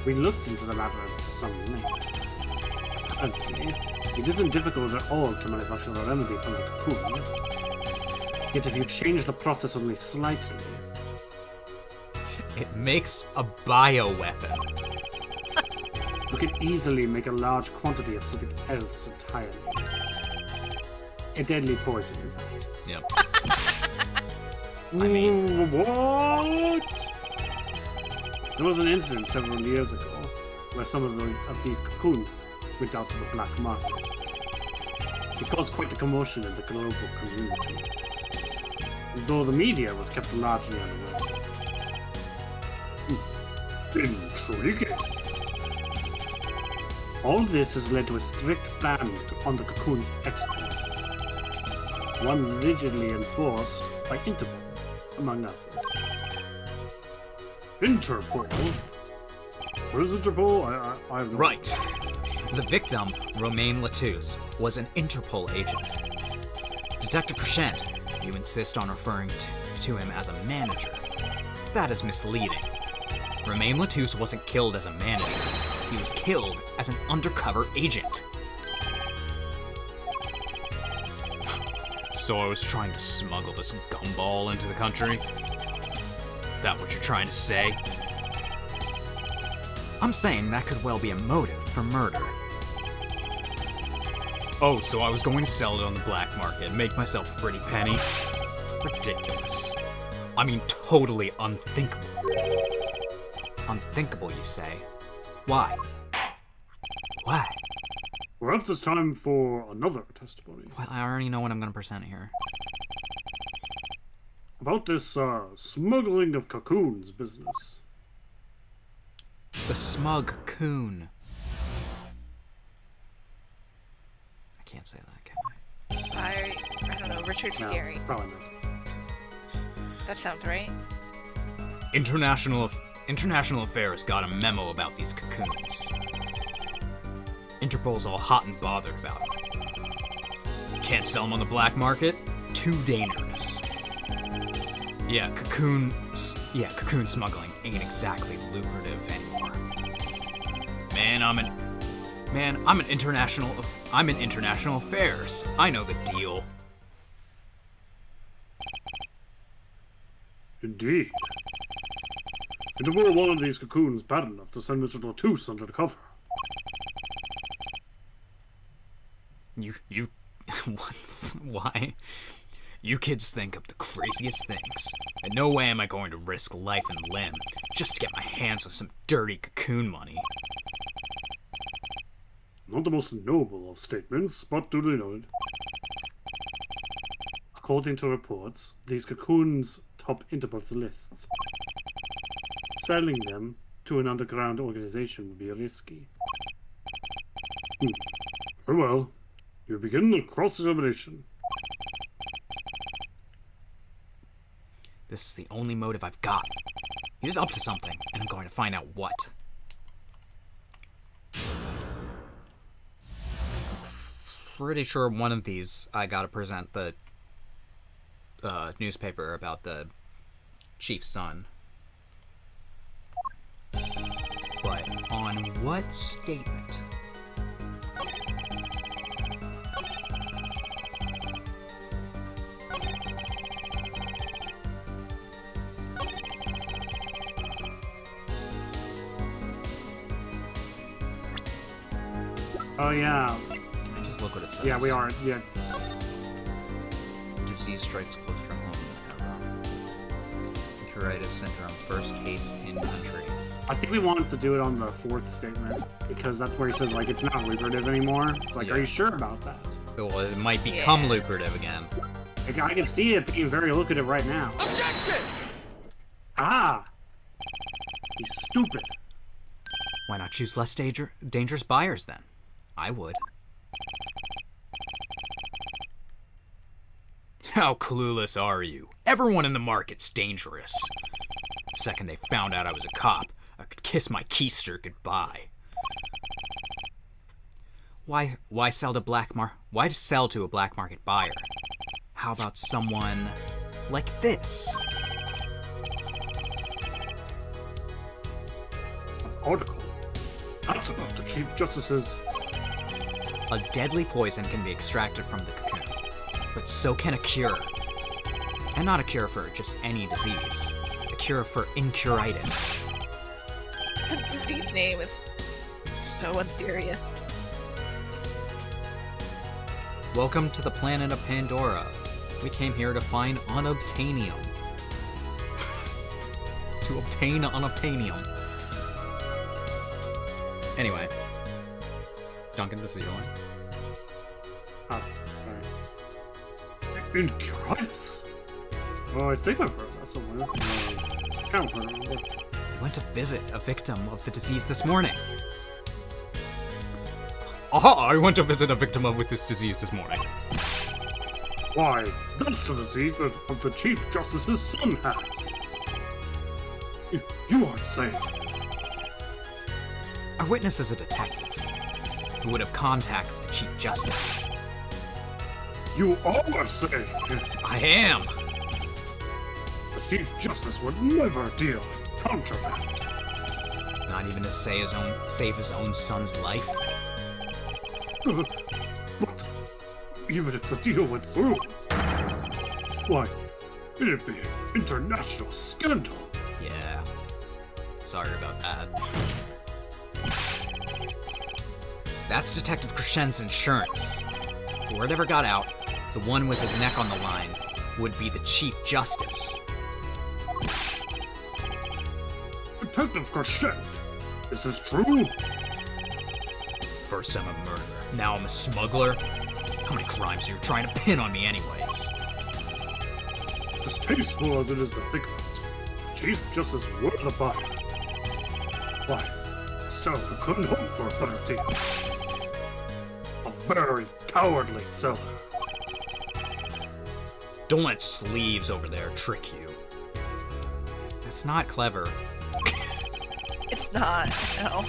We looked into the matter to some length. Apparently, it isn't difficult at all to manufacture a remedy from the cocoon. Yet if you change the process only slightly, It makes a bioweapon. you can easily make a large quantity of something else entirely. A deadly poison, in fact. Yep. What? There was an incident several years ago where some of these cocoons went out to the black market. It caused quite a commotion in the global community, though the media was kept largely unaware. Intriguing. All this has led to a strict ban on the cocoon's export, one rigidly enforced by Interpol, among others. Interpol? What is Interpol? I have no Right. The victim, Romain Latouche, was an Interpol agent. Detective Crescent, you insist on referring to him as a manager. That is misleading. Romain Latouche wasn't killed as a manager. He was killed as an undercover agent. So I was trying to smuggle this gumball into the country? That what you're trying to say? I'm saying that could well be a motive for murder. Oh, so I was going to sell it on the black market and make myself a pretty penny? Ridiculous. I mean, totally unthinkable. Unthinkable, you say? Why? Why? Perhaps it's time for another testimony. Well, I already know what I'm gonna present here. About this smuggling of cocoons business. The smug coon. I can't say that, can I? I don't know, Richard No, Scary. probably not. That sounds right. International Affairs got a memo about these cocoons. Interpol's all hot and bothered about them. Can't sell them on the black market? Too dangerous. Yeah, cocoon smuggling ain't exactly lucrative anymore. I'm in international affairs. I know the deal. Indeed. Interpol wanted these cocoons bad enough to send Mr. Latouche under the cover. You, why? You kids think of the craziest things. In no way am I going to risk life and limb just to get my hands on some dirty cocoon money. Not the most noble of statements, but duly noted. According to reports, these cocoons top Interpol's lists. Selling them to an underground organization would be risky. Very well. You begin the cross-examination. This is the only motive I've got. He was up to something, and I'm going to find out what. Pretty sure one of these I gotta present the newspaper about the chief's son. But on what statement? Oh yeah. Just look what it says. Yeah, we are. Yeah. Disease strikes close from home. Icteritis syndrome, first case in country. I think we wanted to do it on the fourth statement because that's where he says like it's not lucrative anymore. It's like, Yeah. Are you sure about that? Well, it might become Yeah. lucrative again. Like, I can see it being very lucrative right now. Objection! Ah, he's stupid. Why not choose less dangerous buyers then? I would. How clueless are you? Everyone in the market's dangerous. The second they found out I was a cop, I could kiss my keister goodbye. Why sell to why sell to a black market buyer? How about someone like this? Article. That's about the Chief Justice's. A deadly poison can be extracted from the cocoon, but so can a cure. And not a cure for just any disease. A cure for incuritis. The disease name is so unserious. Welcome to the planet of Pandora. We came here to find unobtainium. To obtain unobtainium. Anyway. Duncan, this is your line. Oh, sorry. Incurious? Oh, I think I've heard that somewhere. I can't remember. He went to visit a victim of the disease this morning. Aha! I went to visit a victim with this disease this morning. Why, that's the disease that the Chief Justice's son has. You aren't saying. Our witness is a detective who would have contact with the Chief Justice. You are saying. I am! The Chief Justice would never deal in contraband. Not even to save his own son's life? But even if the deal went through, why, it'd be an international scandal. Yeah. Sorry about that. That's Detective Crescen's insurance. If word ever got out, the one with his neck on the line would be the Chief Justice. Detective Crescent, is this true? First I'm a murderer, now I'm a smuggler. How many crimes are you trying to pin on me anyways? Distasteful as it is to think about, Chief Justice were the buyer. Why, so we couldn't hope for a better deal. A very cowardly seller. Don't let sleeves over there trick you. That's not clever. It's not, no.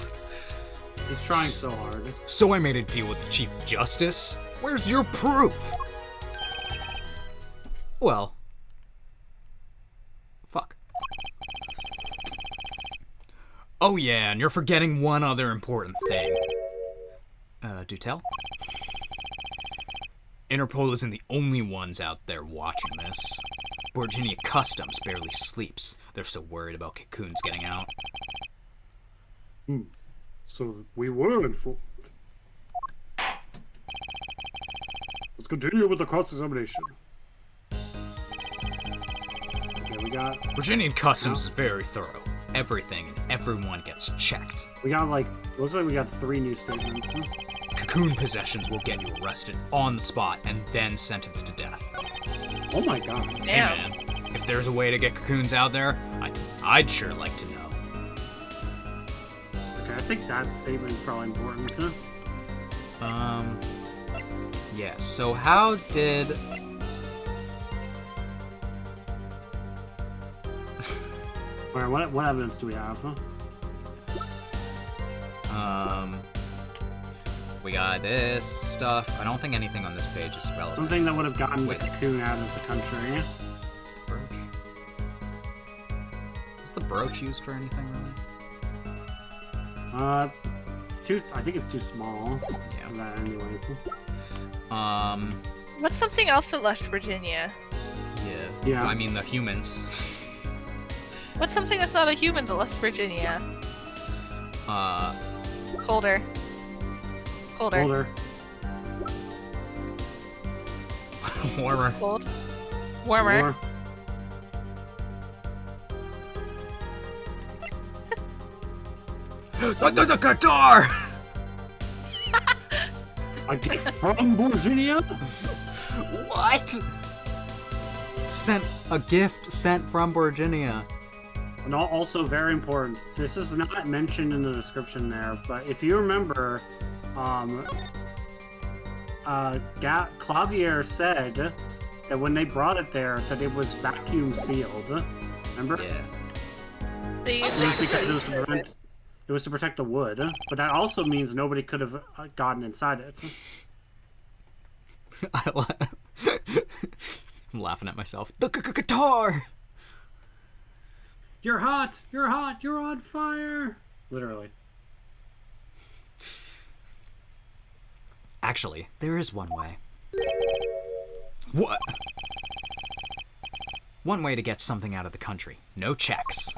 He's trying so hard. So I made a deal with the Chief Justice? Where's your proof? Well. Fuck. Oh yeah, and you're forgetting one other important thing. Do tell? Interpol isn't the only ones out there watching this. Virginia Customs barely sleeps. They're so worried about cocoons getting out. So we were informed. Let's continue with the cross-examination. Okay, we got Virginian Customs is very thorough. Everything and everyone gets checked. looks like we got 3 new statements. cocoon possessions will get you arrested on the spot and then sentenced to death. Oh my god. Hey man, if there's a way to get cocoons out there, I'd sure like to know. Okay, I think that statement is probably important. Yeah, so how did... Alright, what evidence do we have? We got this stuff. I don't think anything on this page is relevant. Something that would have gotten Wait. the cocoon out of the country. Brooch? Is the brooch used for anything, really? I think it's too small. Yeah. For that anyways. What's something else that left Virginia? Yeah. I mean, the humans. What's something that's not a human that left Virginia? Colder. Older. Warmer. Cold. Warmer. More. The guitar! A gift from Virginia? What? A gift sent from Virginia. And also very important, this is not mentioned in the description there, but if you remember, Clavier said that when they brought it there, that it was vacuum sealed. Remember? Yeah. They It was because it was to protect the wood, but that also means nobody could have gotten inside it. I'm laughing at myself. The guitar! You're hot! You're hot! You're on fire! Literally. Actually, there is one way. What? One way to get something out of the country. No checks.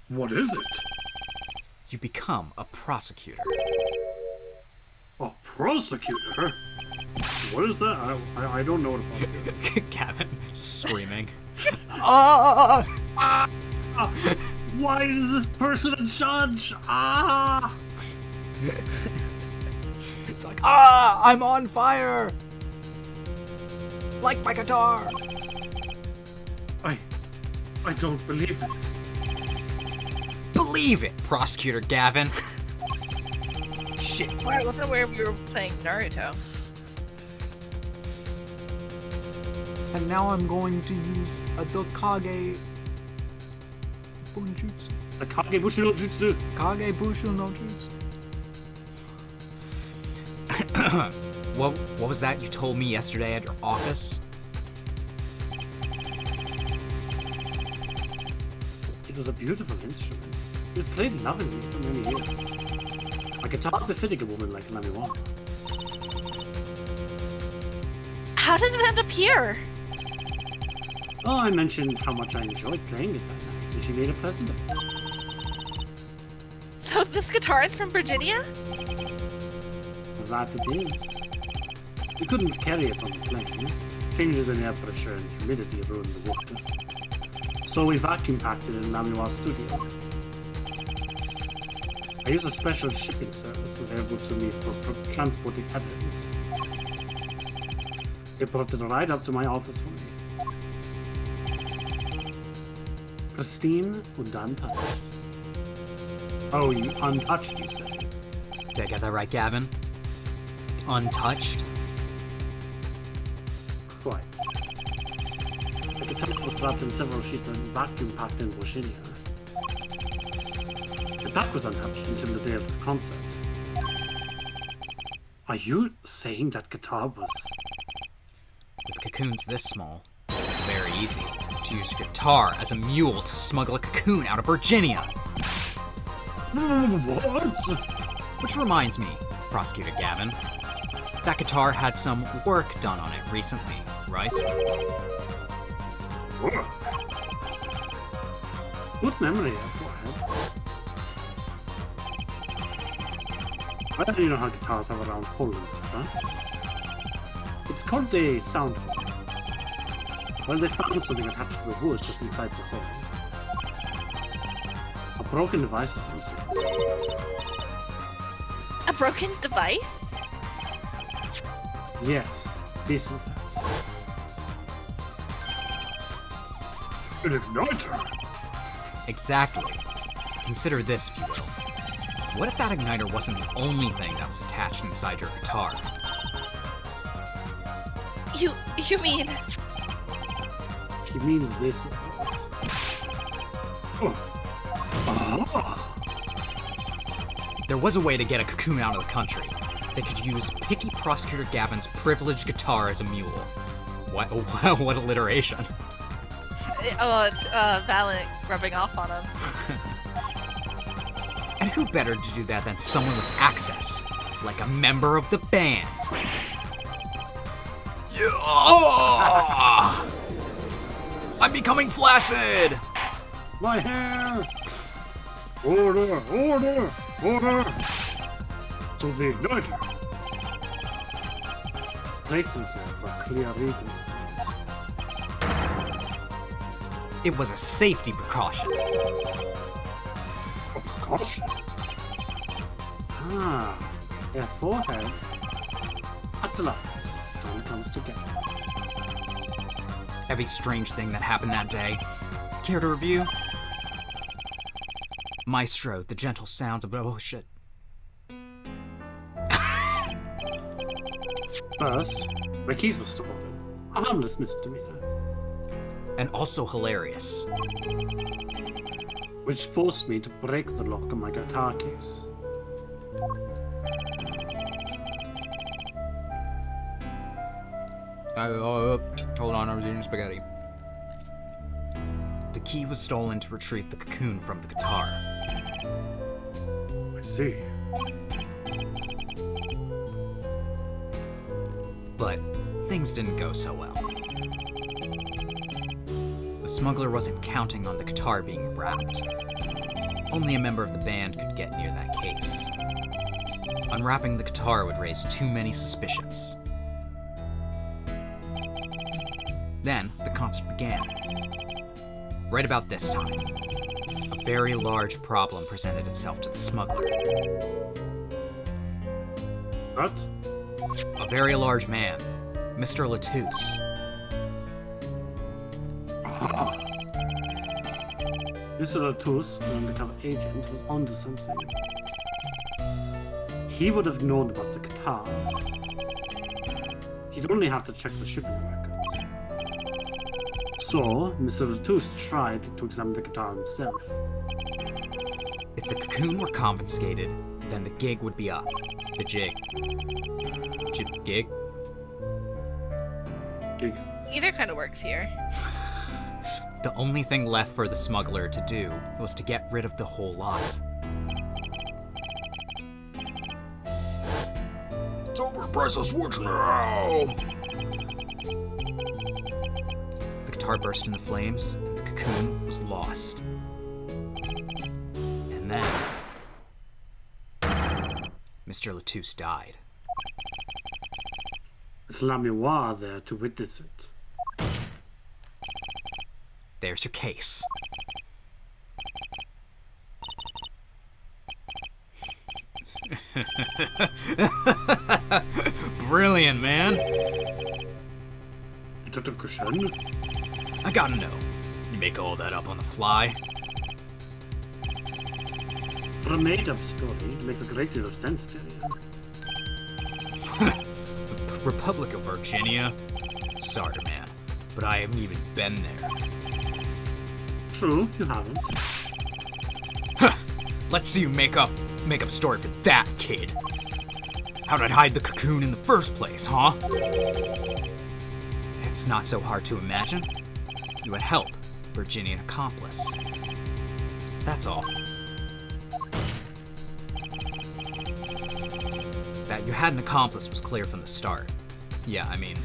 What is it? You become a prosecutor. A prosecutor? What is that? I don't know what a prosecutor is. Gavin screaming. Ah! Why is this person a judge? Ah! It's like, I'm on fire! Like my guitar! I don't believe it. Believe it, Prosecutor Gavin. Shit. Why wasn't where we were playing Naruto? And now I'm going to use the Kage Bunjutsu. The Kagebushu no Jutsu. Kage Bushu no Jutsu. What was that you told me yesterday at your office? It was a beautiful instrument. It was played lovingly for many years. A guitar befitting a woman like Lamiwa. How did it end up here? Oh, I mentioned how much I enjoyed playing it that night, and she made a present of it. So this guitar is from Virginia? That it is. We couldn't carry it on the plane. Changes in air pressure and humidity ruined the water. So we vacuum packed it in Lamiwa's studio. I use a special shipping service available to me for transporting evidence. They brought it right up to my office for me. Pristine and untouched. Oh, you untouched, you said? Did I get that right, Gavin? Untouched? Quite. The guitar was wrapped in several sheets and vacuum packed in Virginia. The back was untouched until the day of the concert. Are you saying that guitar was... With cocoons this small, very easy to use your guitar as a mule to smuggle a cocoon out of Virginia. What? Which reminds me, Prosecutor Gavin, that guitar had some work done on it recently, right? Work? Good memory, FYI. I don't even know how guitars have around holes, huh? It's called a sound hole. Well, they found something attached to the wood just inside the hole. A broken device of some sort. A broken device? Yes, this in fact. An igniter? Exactly. Consider this, if you will. What if that igniter wasn't the only thing that was attached inside your guitar? You mean... She means this. Oh. Ah. There was a way to get a Cocoon out of the country. They could use Picky Prosecutor Gavin's privileged guitar as a mule. What alliteration. It's Valent rubbing off on him. And who better to do that than someone with access, like a member of the band? Yeah! I'm becoming flaccid! My hair! Order! Order! Order! So the igniter is placed himself for clear reasons. It was a safety precaution. Precaution? Ah, their forehead. That's a lot. It all comes together. Every strange thing that happened that day. Care to review? Maestro, the gentle sounds of... Oh, shit. First, my keys were stolen. A harmless misdemeanor. And also hilarious. Which forced me to break the lock on my guitar case. Hold on, I was eating spaghetti. The key was stolen to retrieve the cocoon from the guitar. I see. But things didn't go so well. The smuggler wasn't counting on the guitar being wrapped. Only a member of the band could get near that case. Unwrapping the guitar would raise too many suspicions. Then, the concert began. Right about this time, a very large problem presented itself to the smuggler. What? A very large man, Mr. Latouche. Ah. Mr. Latouche, an undercover agent, was onto something. He would have known about the guitar. He'd only have to check the shipping records. So, Mr. Latouche tried to examine the guitar himself. If the cocoon were confiscated, then the gig would be up. The jig. Gig? Either kind of works here. The only thing left for the smuggler to do was to get rid of the whole lot. It's over, press the switch now! The guitar burst into flames, and the cocoon was lost. And then... Mr. Latouche died. With Lamiroir there to witness it. There's your case. Brilliant, man! Detective Cushion? I gotta know. You make all that up on the fly? For a made-up story, it makes a great deal of sense to you. Republic of Virginia? Sorry, man, but I haven't even been there. True, you haven't. Let's see you make up story for that, kid. How'd I hide the cocoon in the first place, huh? It's not so hard to imagine. You had help, Virginian accomplice. That's all. That you had an accomplice was clear from the start. Yeah, I mean,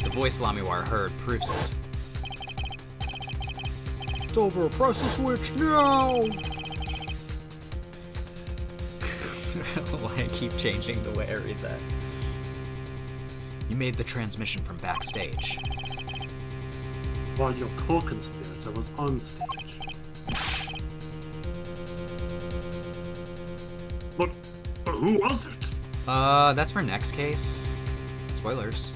the voice Lamiroir heard proves it. It's over, press the switch now! Why I keep changing the way I read that. You made the transmission from backstage. While your co-conspirator was on stage. But But who was it? That's for next case. Spoilers.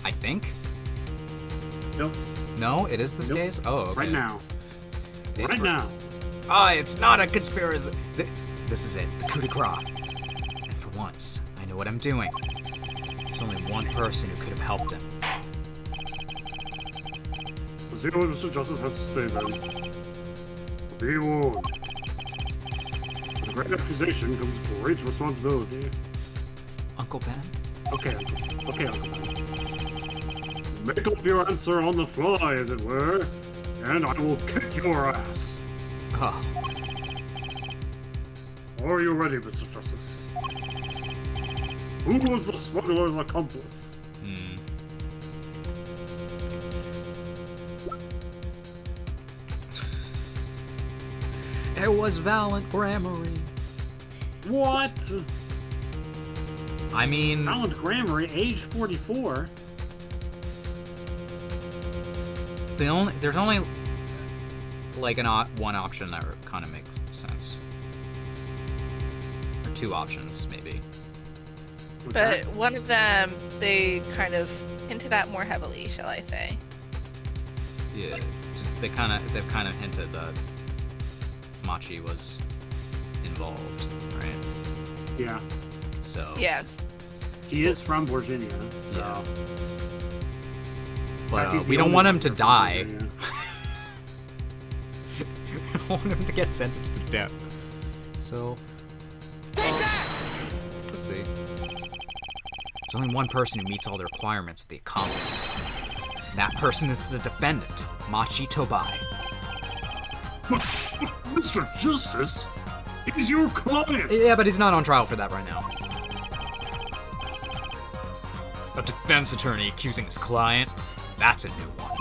I think. Nope. No, it is this Nope. case? Oh, okay. Right now. It's Right for- now. Ah, it's not a conspiracy. This is it, the coup de grace. And for once, I know what I'm doing. There's only one person who could have helped him. Let's see what Mr. Justice has to say then. Be warned. With a great accusation comes great responsibility. Uncle Ben? Okay, Uncle. Okay, Uncle. Make up your answer on the fly, as it were, and I will kick your ass. Oh, Are you ready, Mr. Justice? Who was the smuggler's accomplice? it was Valiant Grammary. What? I mean, Alan Grammary, age 44. there's only like one option that kind of makes sense, or two options maybe. But one of them, they kind of hinted at more heavily, shall I say? Yeah, they've kind of hinted that Machi was involved, right? Yeah. So Yeah. He is from Virginia, so. Yeah. In fact, But he's the we don't only want him to actor from die. Virginia. We don't want him to get sentenced to death. So let's see. There's only one person who meets all the requirements of the accomplice. And that person is the defendant, Machi Tobai. But, Mr. Justice, he's your client. Yeah, but he's not on trial for that right now. A defense attorney accusing his client? That's a new one.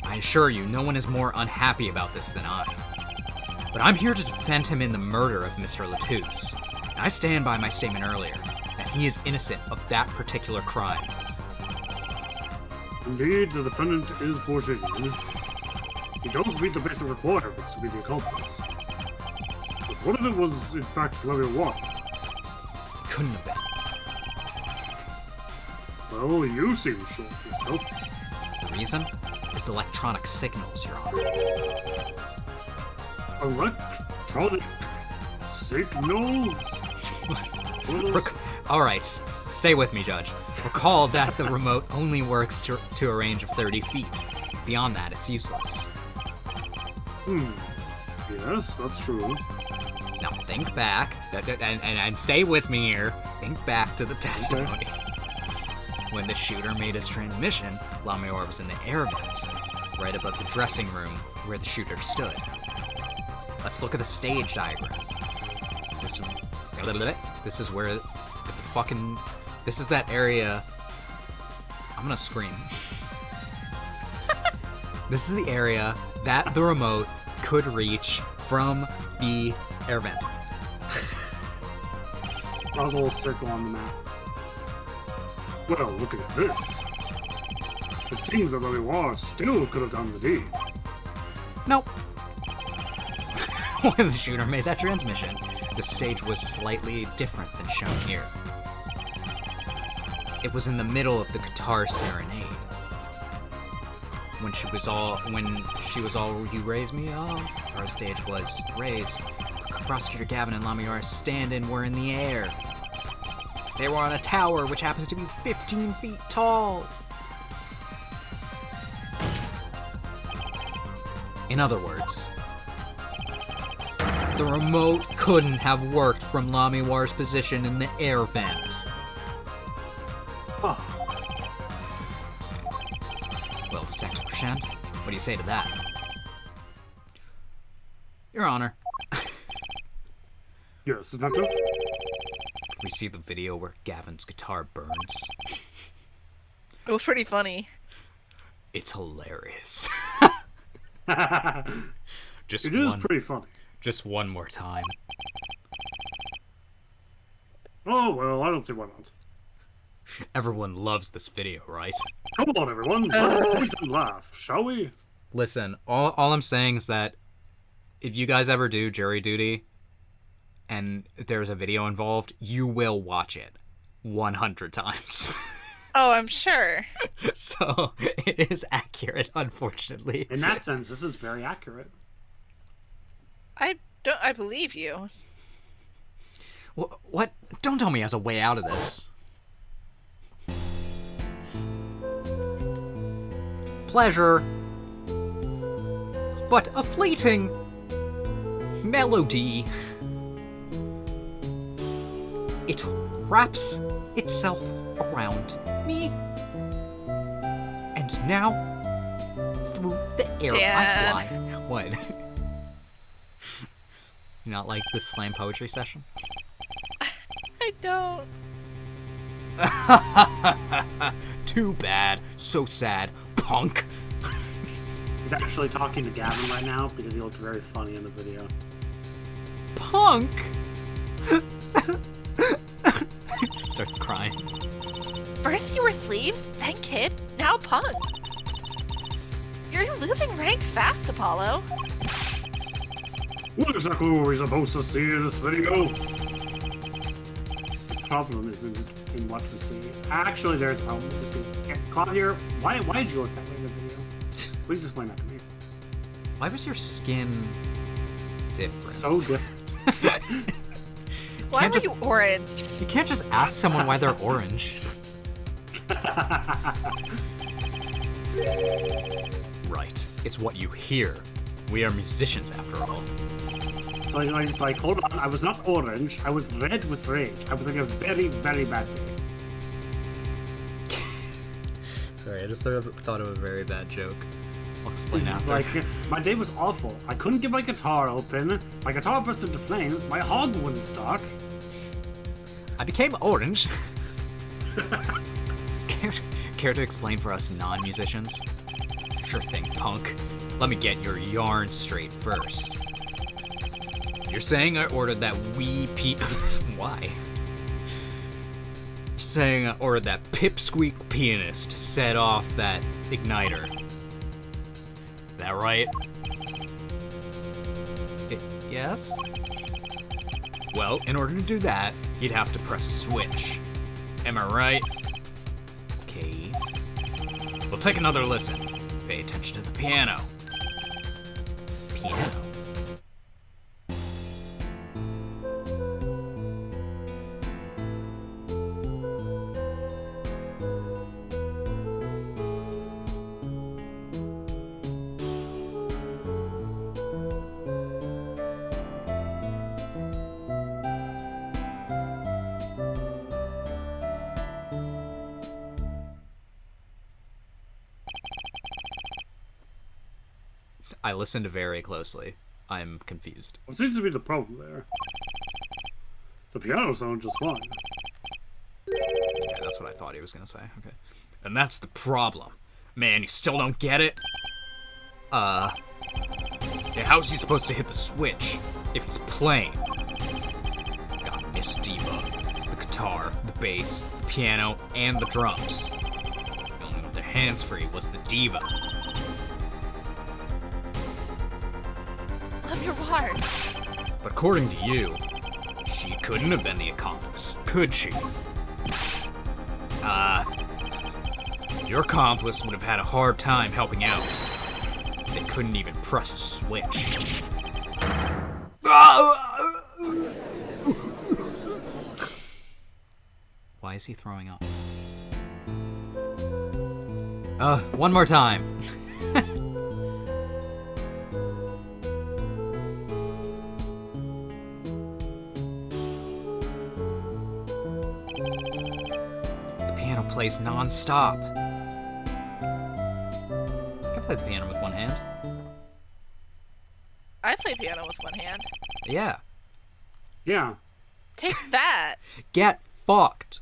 I assure you, no one is more unhappy about this than I. But I'm here to defend him in the murder of Mr. Latouche. And I stand by my statement earlier, that he is innocent of that particular crime. Indeed, the defendant is Virginian. He does meet the basic requirements to be the accomplice. But what if it was, in fact, Level 1? Couldn't have been. Well, you seem sure of yourself. The reason is electronic signals, Your Honor. Electronic signals? Alright, stay with me, Judge. Recall that the remote only works to a range of 30 feet. Beyond that, it's useless. Yes, that's true. Now think back, and stay with me here. Think back to the testimony. When the shooter made his transmission, Lamior was in the air vent, right above the dressing room where the shooter stood. Let's look at the stage diagram. This is where the fucking... This is that area... I'm gonna scream. This is the area that the remote could reach from the air vent. That was a little circle on the map. Well, look at this. It seems that Leroy still could have done the deed. Nope. When the shooter made that transmission, the stage was slightly different than shown here. It was in the middle of the guitar serenade. When she was all, you raise me up, our stage was raised. Prosecutor Gavin and Lamiar standing were in the air. They were on a tower which happens to be 15 feet tall. In other words, the remote couldn't have worked from Lamiwar's position in the air vent. Huh. Well, Detective Prashant, what do you say to that? Your Honor, Yes, Detective? we see the video where Gavin's guitar burns. It was pretty funny. It's hilarious. Just It is one, pretty funny. just one more time. Oh, well, I don't see why not. Everyone loves this video, right? Come on, everyone. Let's point and laugh, shall we? Listen, all I'm saying is that if you guys ever do jury duty, and there's a video involved, you will watch it 100 times. Oh, I'm sure. So it is accurate, unfortunately. In that sense, this is very accurate. I believe you. What? Don't tell me he has a way out of this. Pleasure. But a fleeting melody. It wraps itself around me. And now, through the air Dan. I fly. What? You not like this slam poetry session? I don't. Too bad. So sad. Punk. He's actually talking to Gavin right now because he looked very funny in the video. Punk! Starts crying. First you were sleeves, then kid, now punk. You're losing rank fast, Apollo. What exactly were we supposed to see in this video? The problem isn't in what to see. Actually, there's a problem to see. Claudia, why did you look that way in the video? Please explain that to me. Why was your skin different? So different. Why were you orange? You can't just ask someone why they're orange. Right. It's what you hear. We are musicians, after all. So it's like, hold on, I was not orange, I was red with rage. I was like a very, very bad day. Sorry, I just thought of a very bad joke. I'll explain It's after. like, my day was awful. I couldn't get my guitar open. My guitar burst into flames. My hog wouldn't start. I became orange. Care to explain for us non-musicians? Sure thing, punk. Let me get your yarn straight first. You're saying I ordered that Why? You're saying I ordered that pipsqueak pianist to set off that igniter. That right? Yes? Well, in order to do that, you'd have to press a switch. Am I right? Okay. We'll take another listen. Pay attention to the piano. Piano? I listened very closely. I'm confused. What seems to be the problem there? The piano sounds just fine. Yeah, that's what I thought he was gonna say. Okay. And that's the problem. Man, you still don't get it? Yeah, how's he supposed to hit the switch if he's playing? Got Miss Diva, the guitar, the bass, the piano, and the drums. The only one with their hands free was the diva. Love your ward. But according to you, she couldn't have been the accomplice, could she? Your accomplice would have had a hard time helping out. They couldn't even press a switch. Why is he throwing up? One more time. The piano plays non-stop. I can play the piano with one hand. I play piano with one hand. Yeah. Yeah. Take that. Get fucked.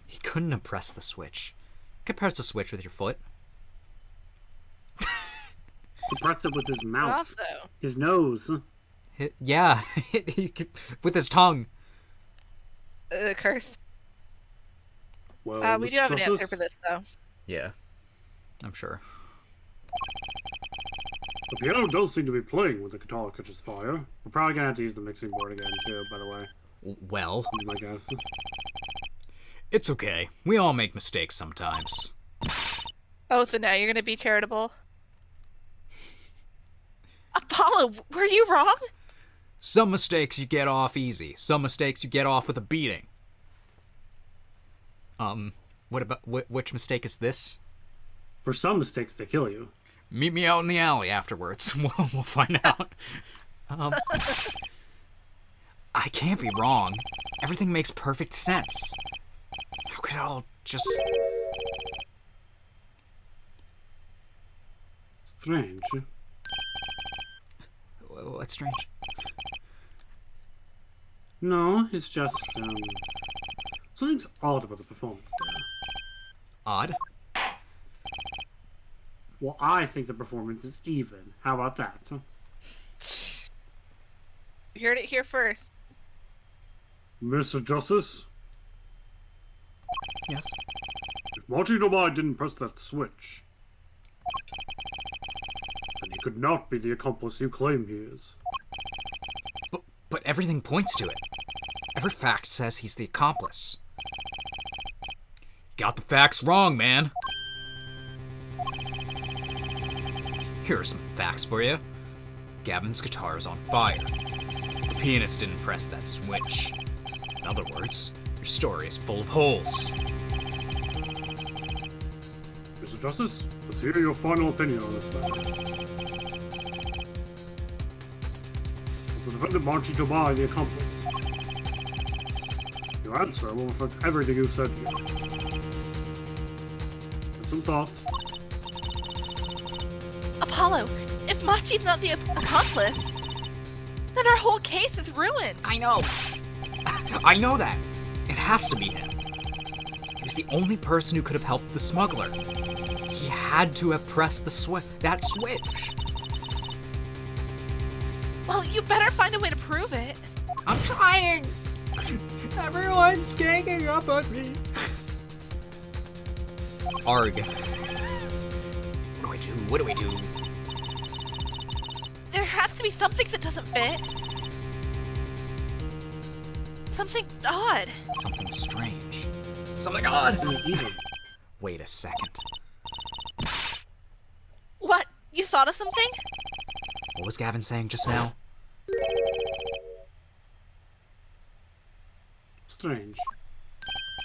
He couldn't have pressed the switch. You could press the switch with your foot. He pressed it with his mouth. Also, His nose. Yeah, he could, with his tongue. curse. Well, We do have an answer for this, though. Yeah, I'm sure. The piano does seem to be playing when the guitar catches fire. We're probably gonna have to use the mixing board again, too, by the way. Well, I guess. It's okay. We all make mistakes sometimes. Oh, so now you're gonna be charitable? Apollo, were you wrong? Some mistakes you get off easy. Some mistakes you get off with a beating. Which mistake is this? For some mistakes, they kill you. Meet me out in the alley afterwards. We'll find out. I can't be wrong. Everything makes perfect sense. How could it all just... Strange. What's strange? No, it's just, something's odd about the performance there. Odd? Well, I think the performance is even. How about that? You heard it here first. Mr. Justice, Yes. if Machi Nomai didn't press that switch, then he could not be the accomplice you claim he is. But everything points to it. Every fact says he's the accomplice. You got the facts wrong, man. Here are some facts for you. Gavin's guitar is on fire. The pianist didn't press that switch. In other words, your story is full of holes. Mr. Justice, let's hear your final opinion on this matter. Was the defendant Machi Nomai the accomplice? Your answer will reflect everything you've said here. Have some thought. Apollo, if Machi's not the accomplice, then our whole case is ruined. I know. I know that. It has to be him. He was the only person who could have helped the smuggler. He had to have pressed that switch. Well, you better find a way to prove it. I'm trying. Everyone's ganging up on me. Arg. What do we do? There has to be something that doesn't fit. Something odd. Something strange. Something odd. Even. Wait a second. What? You thought of something? What was Gavin saying just now? Strange.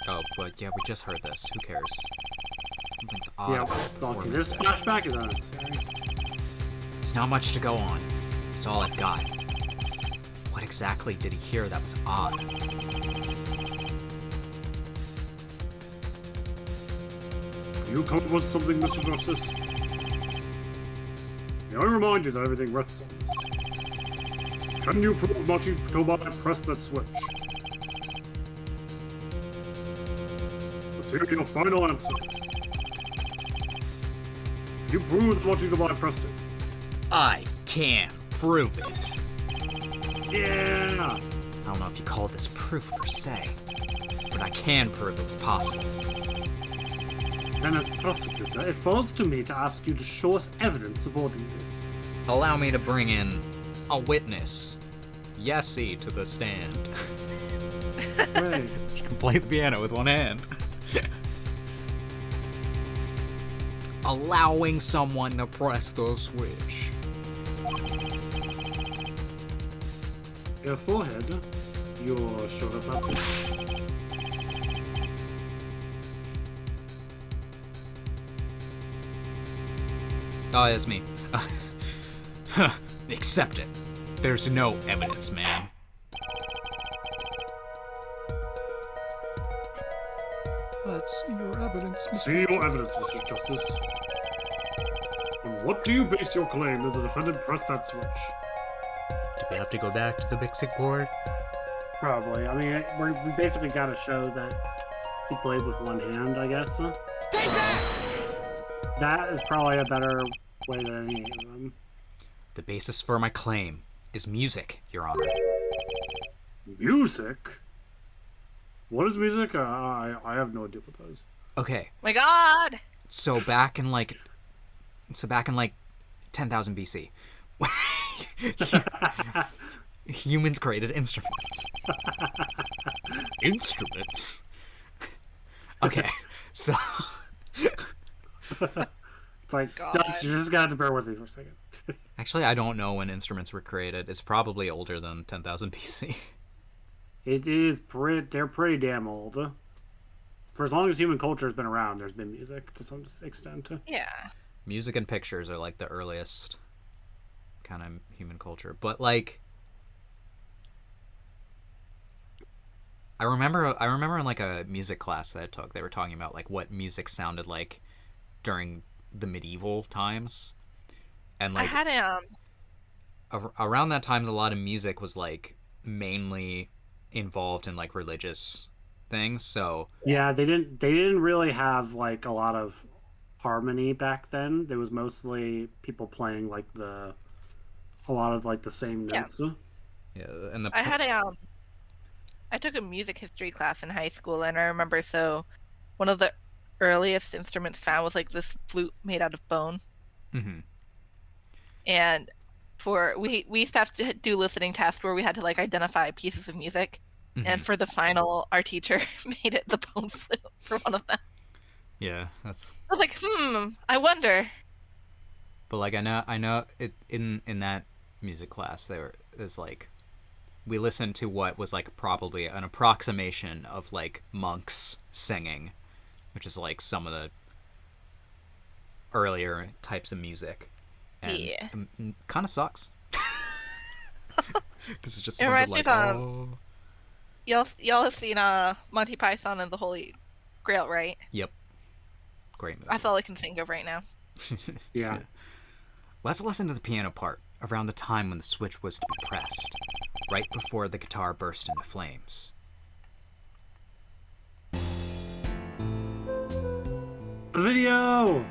Oh, but yeah, we just heard this. Who cares? Something's odd Yeah, about the okay, performance this there. flashback is unnecessary. It's not much to go on. It's all I've got. What exactly did he hear that was odd? Can you come up with something, Mr. Justice? May I remind you that everything rests on this? Can you prove Machi Nomai pressed that switch? Let's hear your final answer. Can you prove that Machi Nomai pressed it? I can prove it. Yeah! I don't know if you call this proof per se, but I can prove it was possible. Then as prosecutor, it falls to me to ask you to show us evidence supporting this. Allow me to bring in a witness, Yessie, to the stand. Right. You can play the piano with one hand. Allowing someone to press the switch. Your forehead, your shoulder pattern. Oh, it's me. Accept it. There's no evidence, man. Let's see your evidence, See your evidence, Mr. Justice. On what do you base your claim that the defendant pressed that switch? Do we have to go back to the mixing board? Probably. I mean, we basically got to show that he played with one hand, I guess. That is probably a better way than any of them. The basis for my claim is music, Your Honor. Music? What is music? I have no idea what that is. Okay, My God! so back in like 10,000 BC. Humans created instruments. Instruments? Okay, so... It's like, God. you just got to bear with me for a second. Actually, I don't know when instruments were created. It's probably older than 10,000 BC. It is they're pretty damn old. For as long as human culture has been around, there's been music to some extent. Yeah. Music and pictures are like the earliest kind of human culture. But like I remember in like a music class that I took, they were talking about like what music sounded like during the medieval times. And like I had around that time a lot of music was like mainly involved in like religious things. So Yeah, they didn't really have like a lot of harmony back then. There was mostly people playing like a lot of like the same notes. yeah, and the I took a music history class in high school, and I remember one of the earliest instruments found was like this flute made out of bone. mm-hmm. And we used to have to do listening tests where we had to like identify pieces of music. Mm-hmm. And for the final, our teacher made it the bone flute for one of them. Yeah, that's. I was like, I wonder. But like I know it in that music class there's like we listened to what was like probably an approximation of like monks singing, which is like some of the earlier types of music. And Yeah. Kind of sucks. This is just It a bunch of reminds like, me of, y'all have seen Monty Python and the Holy Grail, right? Yep. Great movie. That's all I can think of right now. Yeah. Let's listen to the piano part around the time when the switch was to be pressed, right before the guitar burst into flames. Video!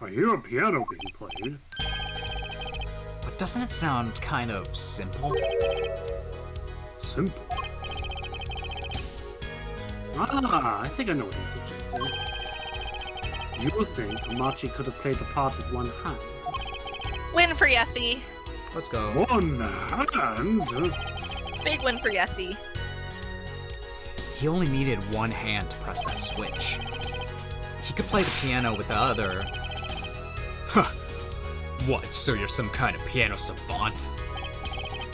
I hear a piano being played. But doesn't it sound kind of simple? Simple. I think I know what he's suggesting. You think Machi could have played the part with one hand? Win for Yessie. Let's go. One hand? Big win for Yessie. He only needed one hand to press that switch. He could play the piano with the other. Huh. What, so you're some kind of piano savant?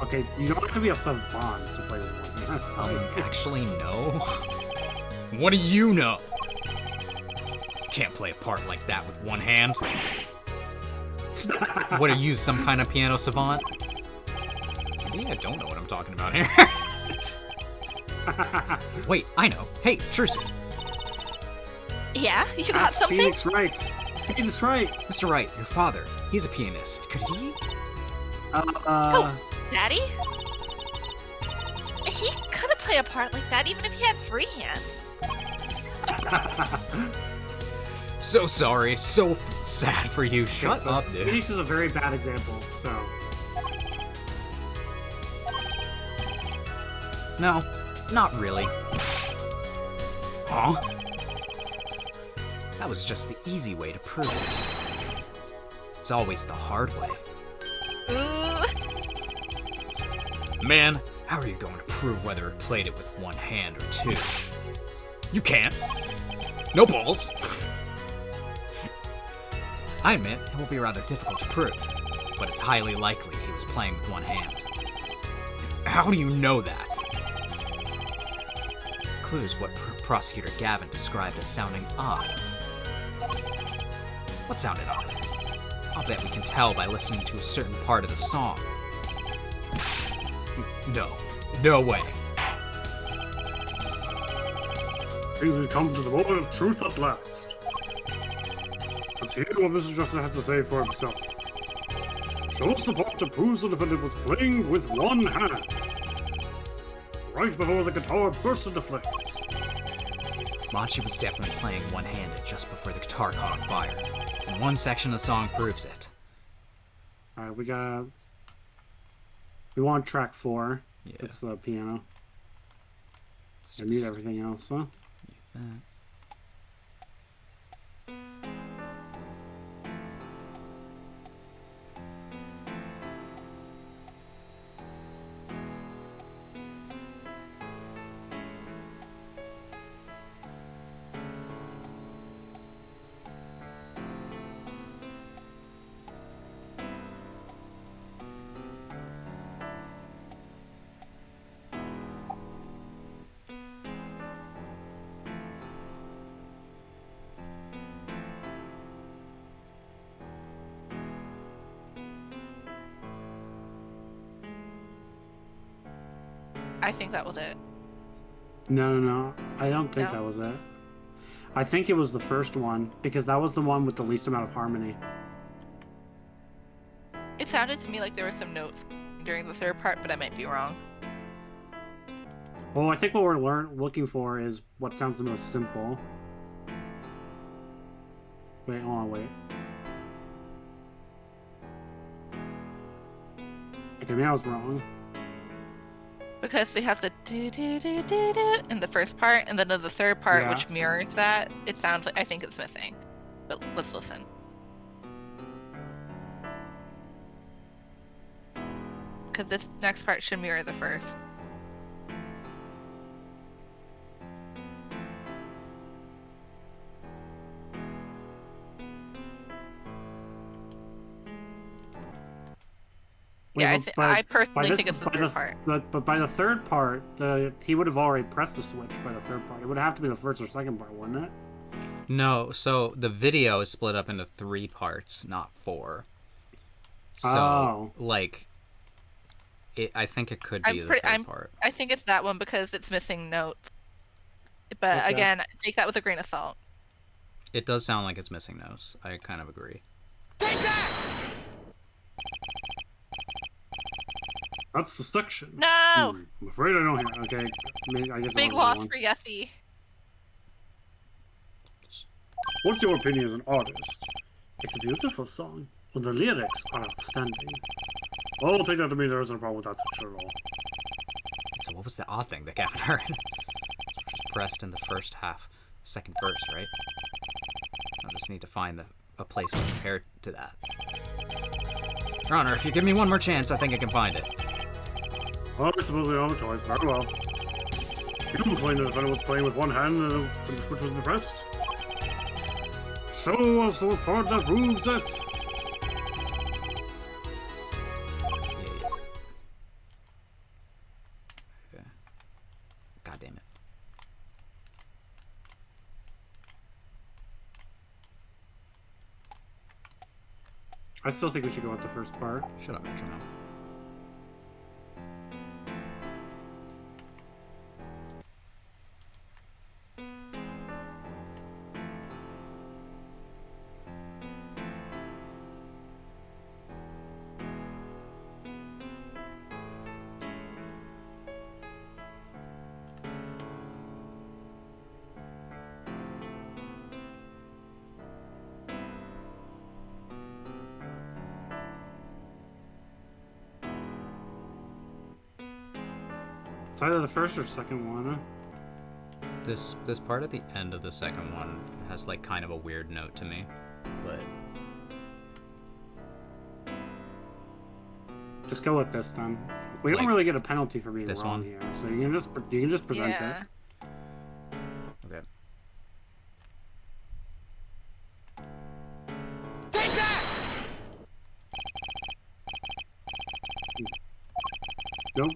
Okay, you don't have to be a savant to play with one hand. Actually, no. What do you know? Can't play a part like that with one hand. What are you, some kind of piano savant? Maybe I don't know what I'm talking about here. Wait, I know. Hey, Trucy. Yeah, you got That's something? Phoenix Wright. Phoenix Wright. Mr. Wright, your father, he's a pianist. Could he? Daddy? He couldn't play a part like that even if he had 3 hands. So sorry, so sad for you. Shut up, dude. Phoenix is a very bad example, so. No, not really. Huh? That was just the easy way to prove it. It's always the hard way. Ooh. Man, how are you going to prove whether it played it with one hand or 2? You can't. No balls. I admit, it will be rather difficult to prove, but it's highly likely he was playing with one hand. How do you know that? Clues what Prosecutor Gavin described as sounding odd. What sounded odd? I'll bet we can tell by listening to a certain part of the song. No way. We've come to the moment of truth at last. Let's hear what Mr. Justin has to say for himself. Show us the part that proves the defendant was playing with one hand. Right before the guitar burst into flames. Machi was definitely playing one-handed just before the guitar caught on fire, and one section of the song proves it. All right, we want track 4. Yeah. It's the piano. It's I mute just- everything else, huh? that. I think that was it. No. I don't think No? that was it. I think it was the first one, because that was the one with the least amount of harmony. It sounded to me like there were some notes during the third part, but I might be wrong. Well, I think what we're looking for is what sounds the most simple. Wait, hold on, wait. Okay, maybe I was wrong. Because they have the do do do do do in the first part, and then in the third part, Yeah. which mirrors that, it sounds like I think it's missing. But let's listen. Because this next part should mirror the first. Wait, Yeah, but I personally this- think it's the by third part. But by the third part, he would have already pressed the switch by the third part. It would have to be the first or second part, wouldn't it? No, so the video is split up into 3 parts, not 4. So, Oh. like, I think it could be the third part. I think it's that one because it's missing notes. But Okay. again, take that with a grain of salt. It does sound like it's missing notes. I kind of agree. Take that! That's the section. No! I'm afraid I don't hear. Okay, I guess. Big I'm loss wrong. for Yessie. What's your opinion as an artist? It's a beautiful song, and the lyrics are outstanding. I'll take that to mean there isn't a problem with that section at all. So what was the odd thing that Gavin heard? Just pressed in the first half, second verse, right? I just need to find a place to compare to that. Your Honor, if you give me one more chance, I think I can find it. I suppose we have a choice. Very well. You complained that the defendant was playing with one hand and the switch was pressed. Show us the report that proves it. Yeah. Okay. God damn it. I still think we should go with the first part. Shut up, metronome. It's either the first or second one. This part at the end of the second one has like kind of a weird note to me, but Just go with this then. We don't Like, really get a penalty for being this wrong one? here, so you can just present Yeah. it. okay. Take that! Nope.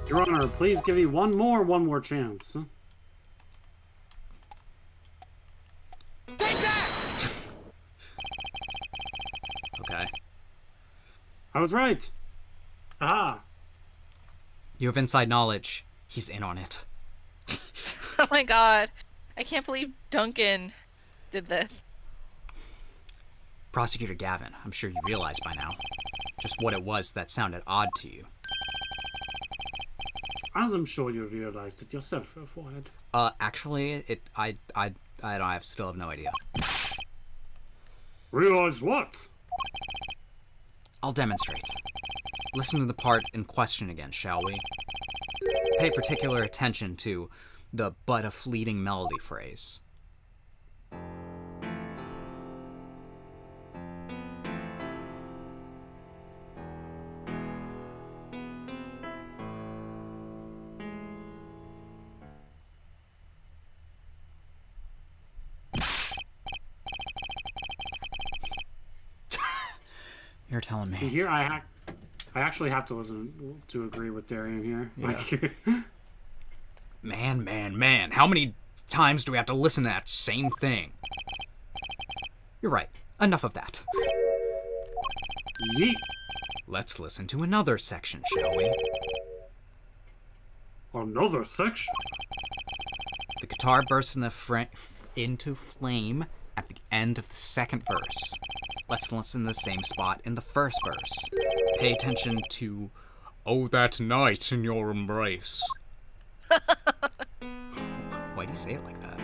Your Honor, please give me one more chance. Take that! Okay. I was right. Ah. You have inside knowledge. He's in on it. Oh my god. I can't believe Duncan did this. Prosecutor Gavin, I'm sure you realize by now just what it was that sounded odd to you. As I'm sure you realized it yourself, forehead. Actually, I still have no idea. Realize what? I'll demonstrate. Listen to the part in question again, shall we? Pay particular attention to the "but a fleeting melody" phrase. You're telling me. Here, I actually have to listen to agree with Darian here. Like, Man, how many times do we have to listen to that same thing? You're right. Enough of that. yeet. Let's listen to another section, shall we? Another section. The guitar bursts into flame at the end of the second verse. Let's listen to the same spot in the first verse. Pay attention to "Oh, that night in your embrace." Why do you say it like that?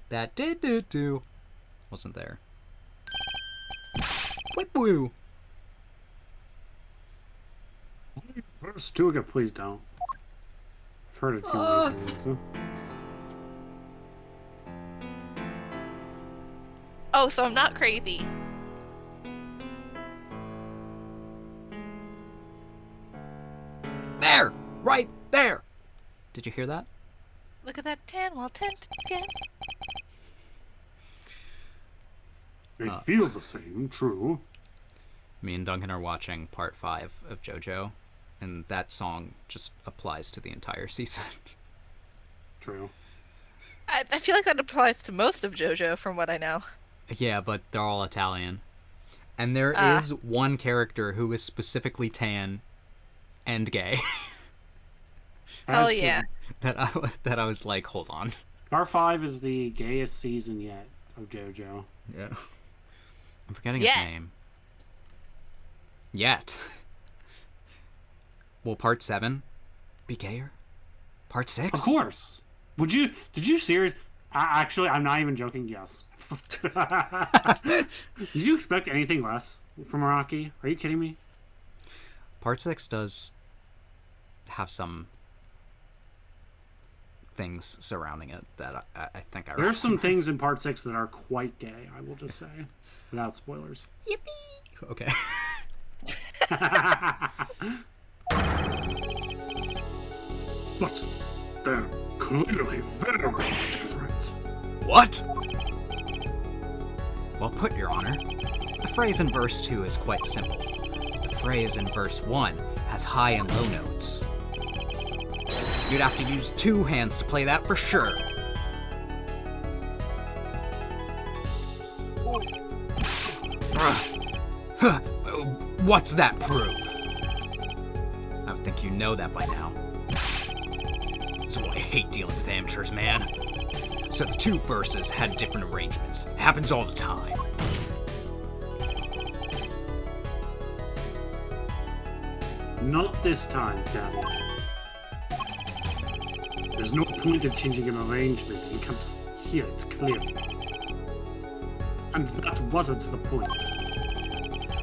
That did wasn't there. Whip woo. Verse 2 again, please don't. I've heard it too many times. So. Oh, so I'm not crazy. There! Right there! Did you hear that? Look at that tan wall tent again. They feel the same, true. Me and Duncan are watching part 5 of JoJo, and that song just applies to the entire season. True. I feel like that applies to most of JoJo, from what I know. Yeah, but they're all Italian. And there is one character who is specifically tan and gay. Hell yeah. that I was like, hold on. R5 is the gayest season yet of JoJo. Yeah. I'm forgetting his name. Yet. Will part 7 be gayer? Part 6? Of course. Did you seriously? Actually, I'm not even joking. Yes. Did you expect anything less from Rocky? Are you kidding me? Part 6 does have some things surrounding it that I think I There are some things in Part 6 that are quite gay, I will just say. Without spoilers. Yippee! Okay. But they're clearly very different. What? Well put, Your Honor. The phrase in verse 2 is quite simple. The phrase in verse 1 has high and low notes. You'd have to use 2 hands to play that for sure. What's that proof? I would think you know that by now. This is why I hate dealing with amateurs, man. So the 2 verses had different arrangements. Happens all the time. Not this time, Daddy. There's no point of changing an arrangement. You can't hear it clearly. And that wasn't the point.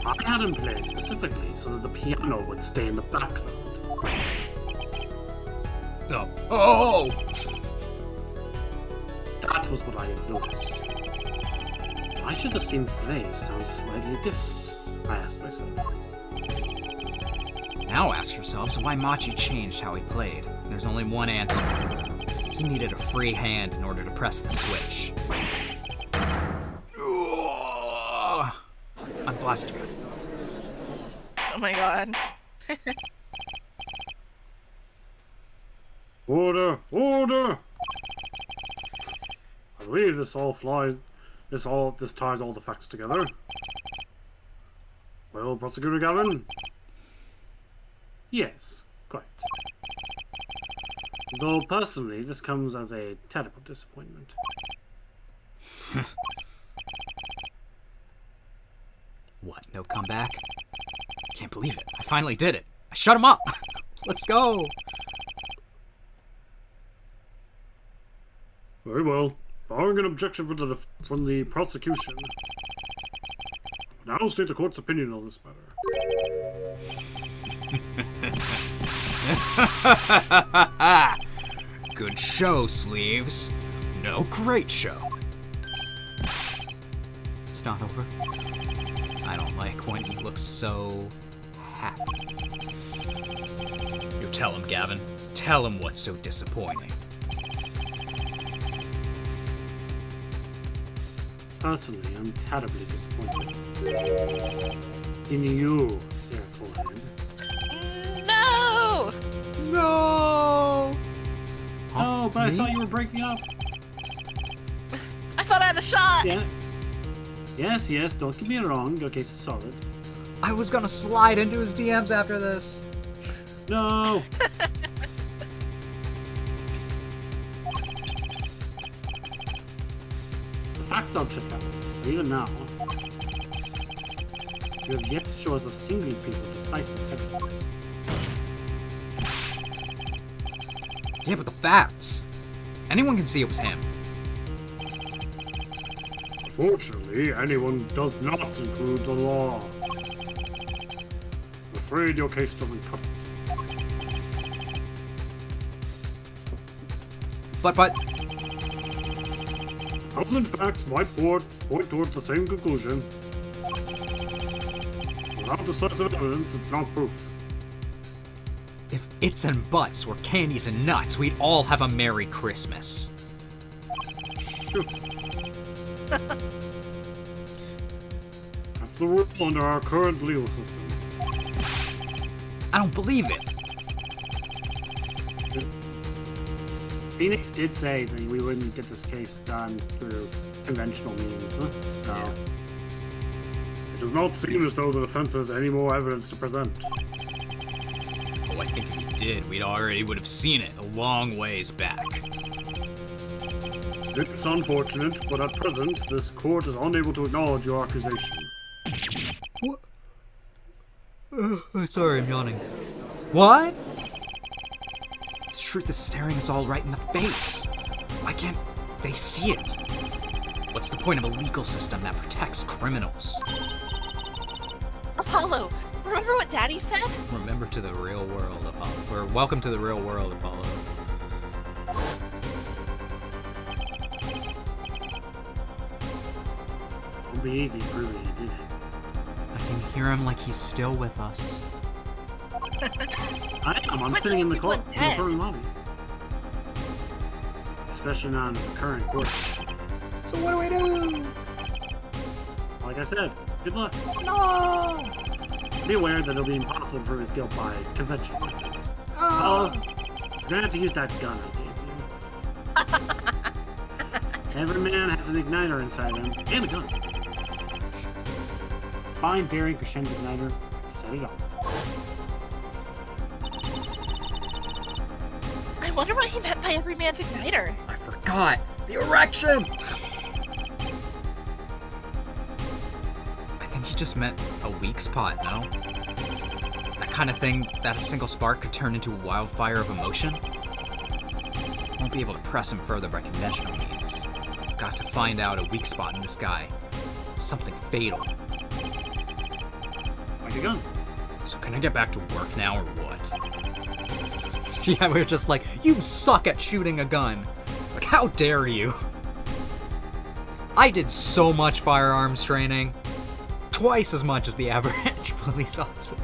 I had him play specifically so that the piano would stay in the background. Oh! That was what I had noticed. Why should the same phrase sound slightly different? I asked myself. Now ask yourselves why Machi changed how he played. There's only one answer. He needed a free hand in order to press the switch. I'm blasting it. Oh my god. Order! Order! I believe this ties all the facts together. Well, Prosecutor Gavin? Yes, quite. Though personally, this comes as a terrible disappointment. What, no comeback? Can't believe it. I finally did it. I shut him up. Let's go. Very well. Barring an objection from the prosecution, now state the court's opinion on this matter. Good show, Sleeves. No, great show. It's not over. I don't like when he looks so happy. You tell him, Gavin. Tell him what's so disappointing. Personally, I'm terribly disappointed. In you, therefore. No! No! Oh, but Me? I thought you were breaking up. I thought I had a shot! Yeah. Yes, yes, don't get me wrong. Your case is solid. I was gonna slide into his DMs after this. No! The facts are checked out. Even now, you have yet to show us a single piece of decisive evidence. Yeah, but the facts. Anyone can see it was him. Unfortunately, anyone does not include the law. I'm afraid your case doesn't cut it. But, Thousand facts might point towards the same conclusion. Without decisive evidence, it's not proof. if its and buts were candies and nuts, we'd all have a Merry Christmas. That's the rule under our current legal system. I don't believe it. Phoenix did say that we wouldn't get this case done through conventional means, so it does not seem as though the defense has any more evidence to present. Oh, I think if we did, we already would have seen it a long ways back. It's unfortunate, but at present, this court is unable to acknowledge your accusation. What? Sorry, I'm yawning. What? The truth is staring us all right in the face. Why can't they see it? What's the point of a legal system that protects criminals? Apollo, remember what Daddy said? Remember to the real world, Apollo. Or welcome to the real world, Apollo. It'll be easy proving he did it. I can hear him like he's still with us. I am. I'm But sitting in the people are court, in the dead. courtroom lobby. Especially not in the current court. So what do we do? Like I said, good luck. No! Be aware that it'll be impossible to prove his guilt by conventional methods. Oh. You're gonna have to use that gun I gave you. Every man has an igniter inside him, and a gun. Find daring Krishen's igniter, set it off. I wonder what he meant by every man's igniter. I forgot! The erection! I think he just meant a weak spot, no? That kind of thing that a single spark could turn into a wildfire of emotion? Won't be able to press him further by conventional means. Got to find out a weak spot in this guy. Something fatal. Like a gun. So can I get back to work now or what? Yeah, we're just like, you suck at shooting a gun. Like, how dare you? I did so much firearms training. Twice as much as the average police officer.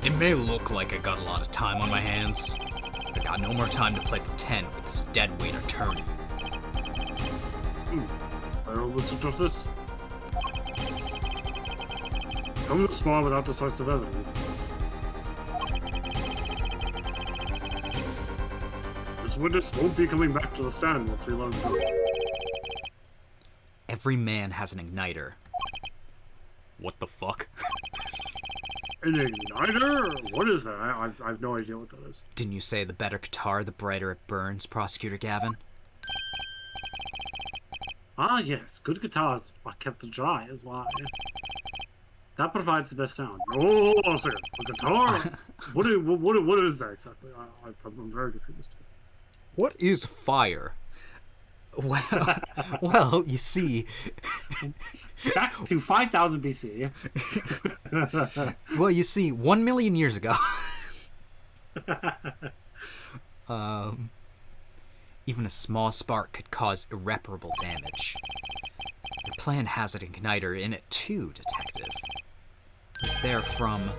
It may look like I got a lot of time on my hands. I got no more time to play pretend with this deadweight attorney. Well, Mr. Justice. Come this far without decisive evidence. This witness won't be coming back to the stand once we learn the truth. Every man has an igniter. What the fuck? An igniter? What is that? I have no idea what that is. Didn't you say the better guitar, the brighter it burns, Prosecutor Gavin? Ah, yes. Good guitars are kept dry is why. That provides the best sound. Oh, hold on a second. A guitar? what is that exactly? I'm very confused. What is fire? Well, well, you see... Back to 5000 BC. Well, you see, 1 million years ago... even a small spark could cause irreparable damage. Your plan has an igniter in it too, Detective. It was there from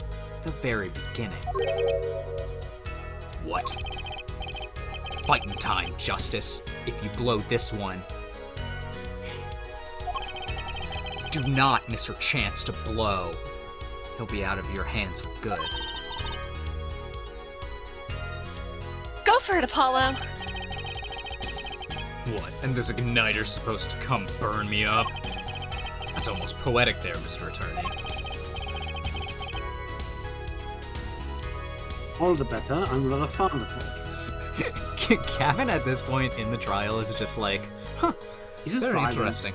the very beginning. What? Fighting time, Justice. If you blow this one... Do not miss your chance to blow. He'll be out of your hands for good. Go for it, Apollo. What? And this igniter's supposed to come burn me up? That's almost poetic there, Mr. Attorney. All the better. I'm rather fond of it. Gavin at this point in the trial is just like, huh, He's just very vibing. interesting.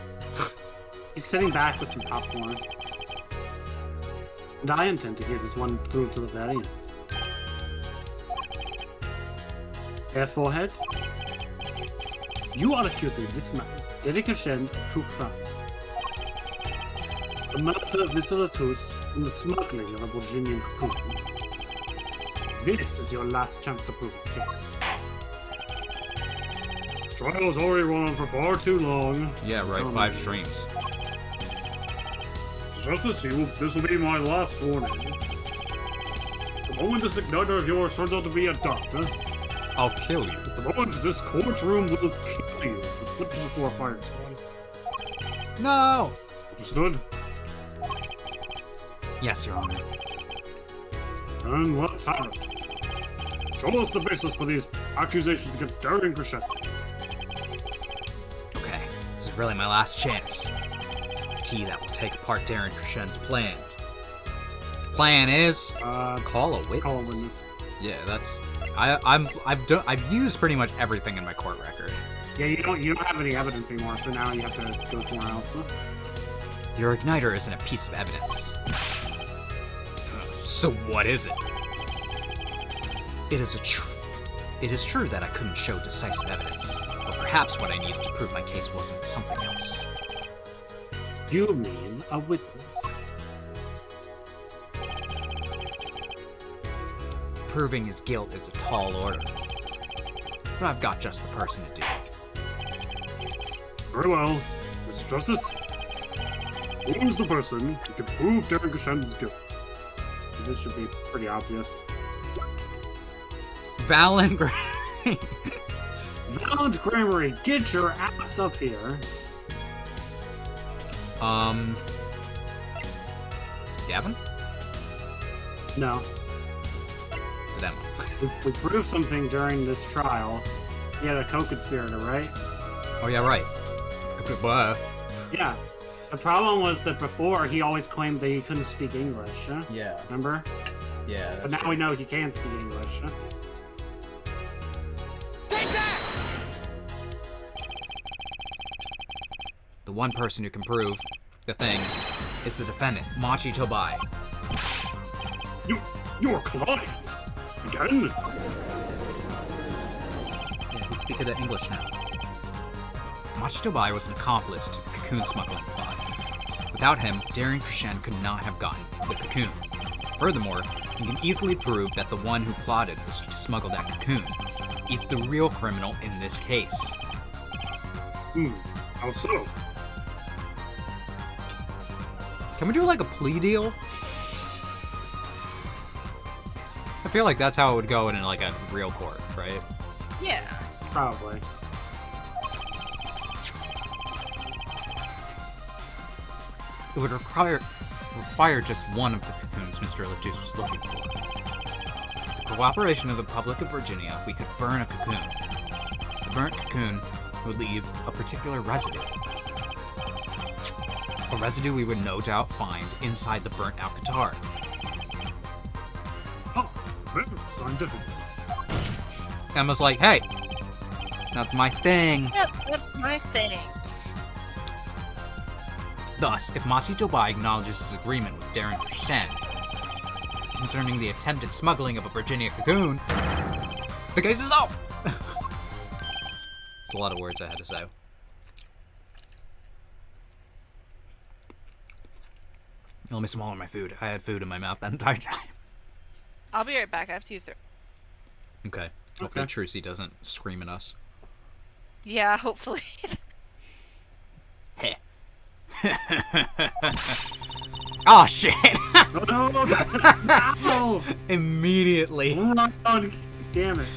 He's sitting back with some popcorn. And I intend to hear this one through to the very end. Fair forehead. You are accusing this man, Derek Ascend, of 2 crimes. The murder of Mr. Latus and the smuggling of a Virginian cocoon. This is your last chance to prove the case. This trial's already run on for far too long. Yeah, right, 5 streams. Justice, this will be my last warning. The moment this igniter of yours turns out to be a doctor, I'll kill you. the moment this courtroom will kill you. Put to the 4 fire squad. No! Understood? Yes, Your Honor. And let's have it. Show us the basis for these accusations against Darren Crescent. Okay, this is really my last chance. The key that will take apart Darren Crescent's plan. Plan is call a witness. Call a witness. Yeah, that's I've used pretty much everything in my court record. Yeah, you don't have any evidence anymore, so now you have to go somewhere else. Huh? Your igniter isn't a piece of evidence. So what is it? It is true that I couldn't show decisive evidence, but perhaps what I needed to prove my case wasn't something else. You mean a witness? Proving his guilt is a tall order, but I've got just the person to do it. Very well. Mr. Justice, who is the person who can prove Darren Crescent's guilt? This should be pretty obvious. Valen Gray. Valent Grammary, get your ass up here. Is it Gavin? No. It's Emma. We proved something during this trial. He had a co-conspirator, right? Oh yeah, right. Yeah. The problem was that before he always claimed that he couldn't speak English. Huh? Yeah. Remember? Yeah. But now we know he can speak English. Huh? Take that! The one person who can prove the thing is the defendant, Machi Tobai. Your client? Again? Yeah, he's speaking the English now. Machi Tobai was an accomplice to the cocoon smuggling plot. Without him, Darren Crescent could not have gotten the cocoon. Furthermore, you can easily prove that the one who plotted to smuggle that cocoon is the real criminal in this case. How so? Can we do like a plea deal? I feel like that's how it would go in like a real court, right? Yeah. Probably. It would require just one of the cocoons Mr. Latus was looking for. With the cooperation of the public of Virginia, we could burn a cocoon. The burnt cocoon would leave a particular residue. A residue we would no doubt find inside the burnt-out guitar. Oh, very scientific. Emma's like, hey, that's my thing. That's my thing. Thus, if Machi Tobai acknowledges his agreement with Darren Shen concerning the attempted smuggling of a Virginia cocoon, the case is solved! It's a lot of words I had to say. Let me swallow my food. I had food in my mouth that entire time. I'll be right back. I have to use the... Okay. Hopefully Trucy doesn't scream at us. Yeah, hopefully. Heh. Oh shit! No! Immediately. Oh, damn it.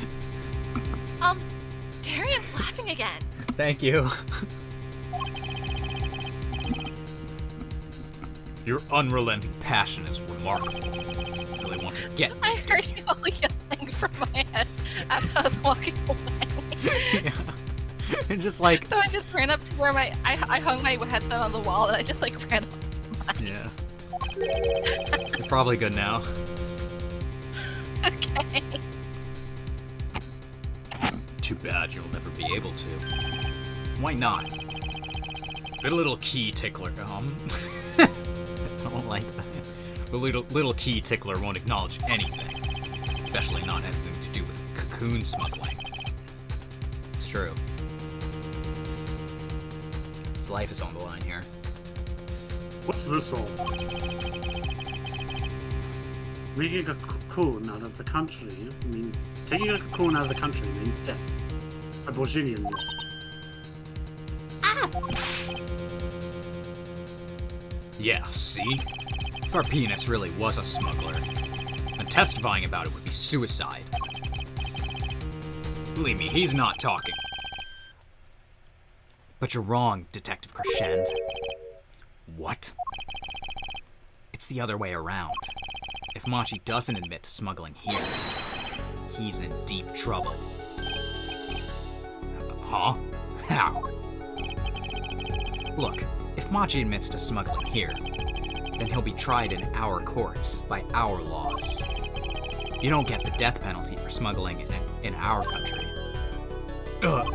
Darian's laughing again. Thank you. Your unrelenting passion is remarkable. I really want to get. I heard you all yelling from my head as I was walking away. Yeah. And just like. So I just ran up to where I hung my headset on the wall and I just like ran up. Yeah. You're probably good now. Okay. Too bad you'll never be able to. Why not? The little key tickler. I don't like that. The little key tickler won't acknowledge anything, especially not anything to do with cocoon smuggling. It's true. His life is on the line here. What's this all? Making a cocoon out of the country means... Taking a cocoon out of the country means death. A Bojinian. Yeah, see? If our penis really was a smuggler, then testifying about it would be suicide. Believe me, he's not talking. But you're wrong, Detective Crescent. What? It's the other way around. If Machi doesn't admit to smuggling here, he's in deep trouble. Huh? How? Look, if Machi admits to smuggling here, then he'll be tried in our courts by our laws. You don't get the death penalty for smuggling in our country. Ugh.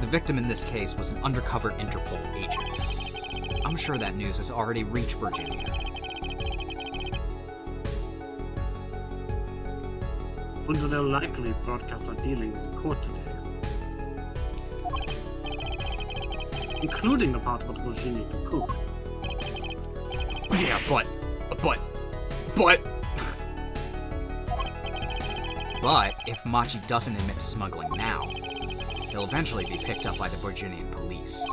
The victim in this case was an undercover Interpol agent. I'm sure that news has already reached Virginia. And they'll likely broadcast our dealings in court today. Including the part about Bojinian cocoon. Yeah, but... But, if Machi doesn't admit to smuggling now, he'll eventually be picked up by the Virginian police.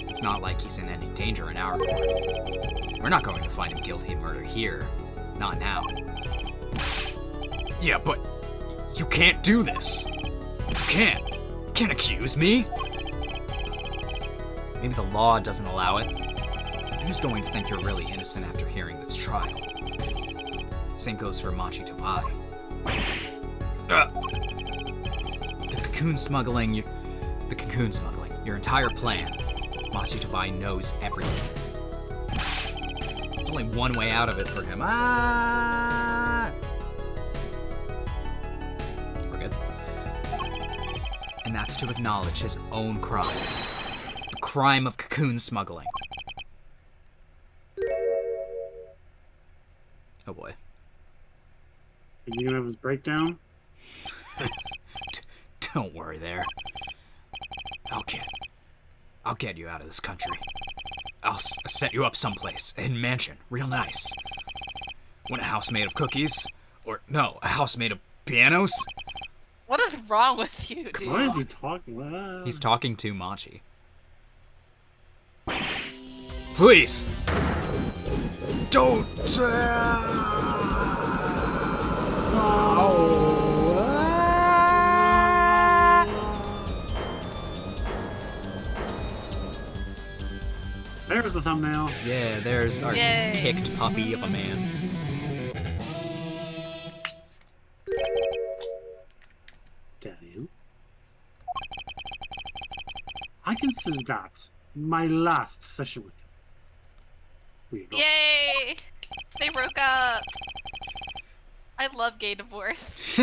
It's not like he's in any danger in our court. We're not going to find him guilty of murder here. Not now. Yeah, but... You can't do this! You can't! You can't accuse me! Maybe the law doesn't allow it. Who's going to think you're really innocent after hearing this trial? Same goes for Machi Tobai. The cocoon smuggling, your entire plan. Machi Tobai knows everything. There's only one way out of it for him. We're good. And that's to acknowledge his own crime. The crime of cocoon smuggling. Oh boy. Is he gonna have his breakdown? Don't worry there. I'll get you out of this country. I'll set you up someplace, a hidden mansion, real nice. Want a house made of cookies? Or, no, a house made of pianos? What is wrong with you, dude? What is he talking about? He's talking to Machi. Please! Don't There's the thumbnail. Yeah, there's our Yay. kicked puppy of a man. Damn you. I consider that my last session with you. Here you go. Yay! They broke up. I love gay divorce.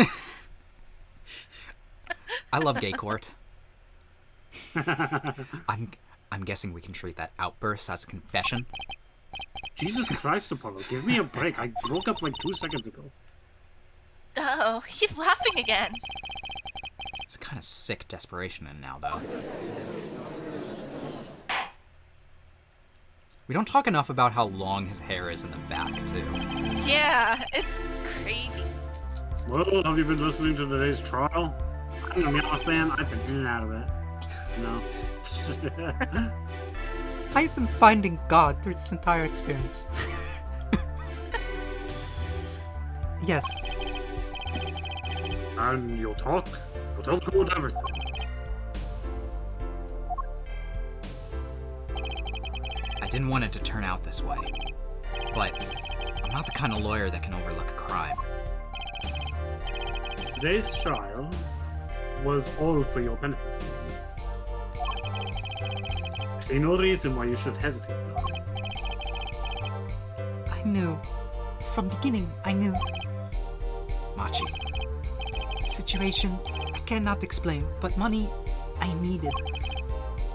I love gay court. I'm guessing we can treat that outburst as a confession. Jesus Christ, Apollo, give me a break. I broke up like 2 seconds ago. Oh, he's laughing again. It's kind of sick desperation in now, though. We don't talk enough about how long his hair is in the back, too. Yeah, it's crazy. Well, have you been listening to today's trial? I'm gonna be honest, man, I've been in and out of it. No. I've been finding God through this entire experience. Yes. And you'll talk? You'll tell the court everything. I didn't want it to turn out this way. But I'm not the kind of lawyer that can overlook a crime. Today's trial was all for your benefit. I see no reason why you should hesitate now. I knew. From beginning, I knew. Machi. Situation I cannot explain, but money I needed.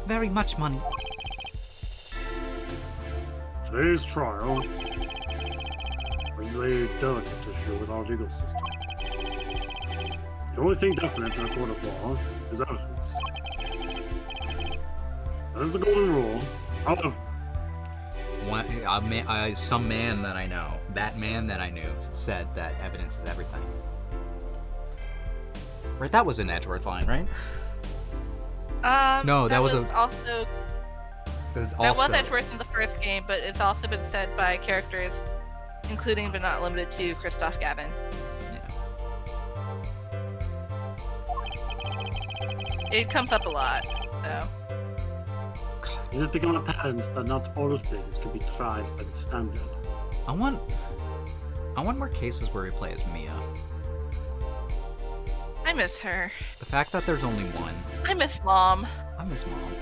Very much money. Today's trial is a delicate issue with our legal system. The only thing definite in a court of law is evidence. That is the golden rule. However, Some man that I know, that man that I knew, said that evidence is everything. Right, that was an Edgeworth line, right? No, that was also that was Edgeworth in the first game, but it's also been said by characters, including but not limited to Christoph Gavin. It comes up a lot, so. it has become apparent that not all things can be tried by the standard. I want more cases where we play as Mia. I miss her. The fact that there's only one. I miss Mom. I miss Mom.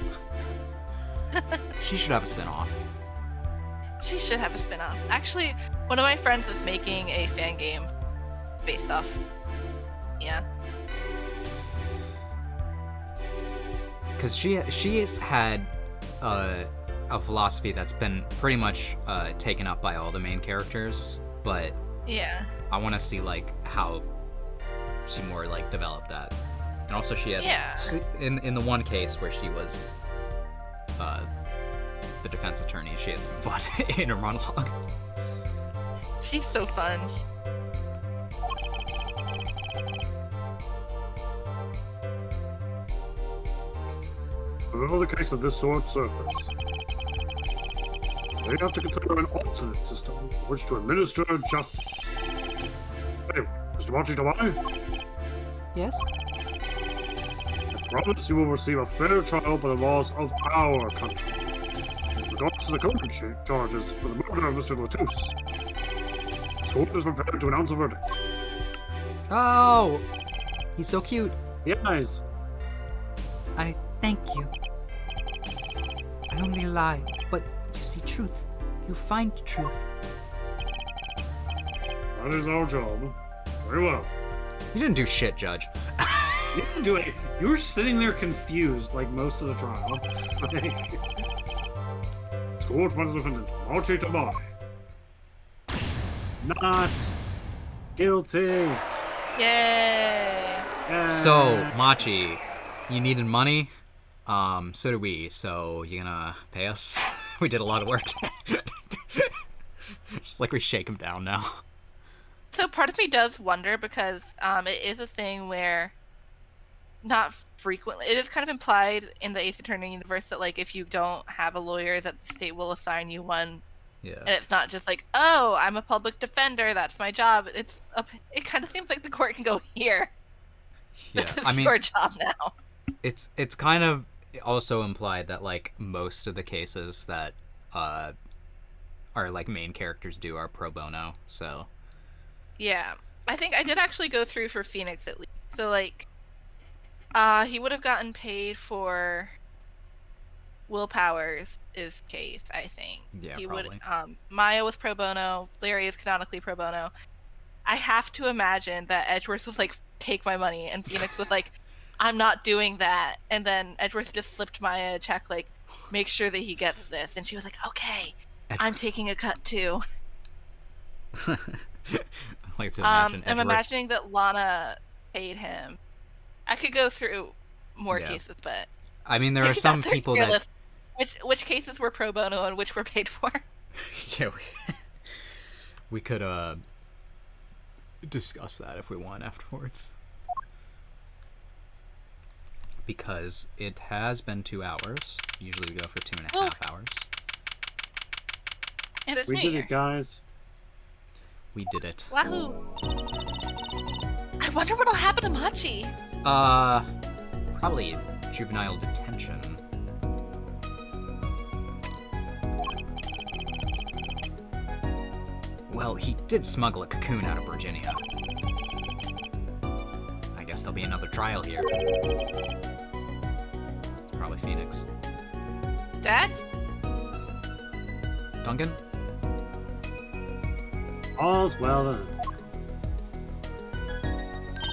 She should have a spin-off. She should have a spin-off. Actually, one of my friends is making a fan game based off. Yeah. Because she has had a philosophy that's been pretty much taken up by all the main characters, but Yeah. I want to see like how she more like developed that. And also she had in the one case where she was the defense attorney, she had some fun in her monologue. She's so fun. Whenever the case of this sort surface, we have to consider an alternate system in which to administer justice. Anyway, Mr. Machi Tamai, Yes? I promise you will receive a fair trial by the laws of our country. In regards to the COVID charges for the murder of Mr. Latouche, this court is prepared to announce a verdict. Oh, he's so cute. Yes, I thank you. I only lie, but you see truth. You find truth. that is our job. Very well. You didn't do shit, Judge. You didn't do it. You were sitting there confused like most of the trial. Scored by the defendant, Machi Tamai. Not guilty. Yay! Yay. So, Machi, you needed money? So do we. So, you gonna pay us? We did a lot of work. Just like we shake him down now. So part of me does wonder because it is a thing where not frequently it is kind of implied in the Ace Attorney universe that like if you don't have a lawyer that the state will assign you one. Yeah. And it's not just like, oh, I'm a public defender, that's my job. It kind of seems like the court can go here. Yeah. This is I mean, your job now. it's kind of also implied that like most of the cases that our like main characters do are pro bono. So Yeah. I think I did actually go through for Phoenix at least. So like he would have gotten paid for Willpower's is case, I think. Yeah, He probably. would Maya was pro bono, Larry is canonically pro bono. I have to imagine that Edgeworth was like, take my money, and Phoenix was like, I'm not doing that. And then Edgeworth just slipped Maya a check, like, make sure that he gets this. And she was like, okay, I'm taking a cut too. I like to imagine I'm Edgeworth. imagining that Lana paid him. I could go through more Yeah. cases, but I mean, there are some people that. Which cases were pro bono and which were paid for? Yeah, we could discuss that if we want afterwards. Because it has been 2 hours. Usually we go for 2.5 hours. And it's We New did Year. it, guys. We did it. Wahoo! I wonder what'll happen to Machi. Probably juvenile detention. Well, he did smuggle a cocoon out of Virginia. I guess there'll be another trial here. It's probably Phoenix. Dad? Duncan? All's well done.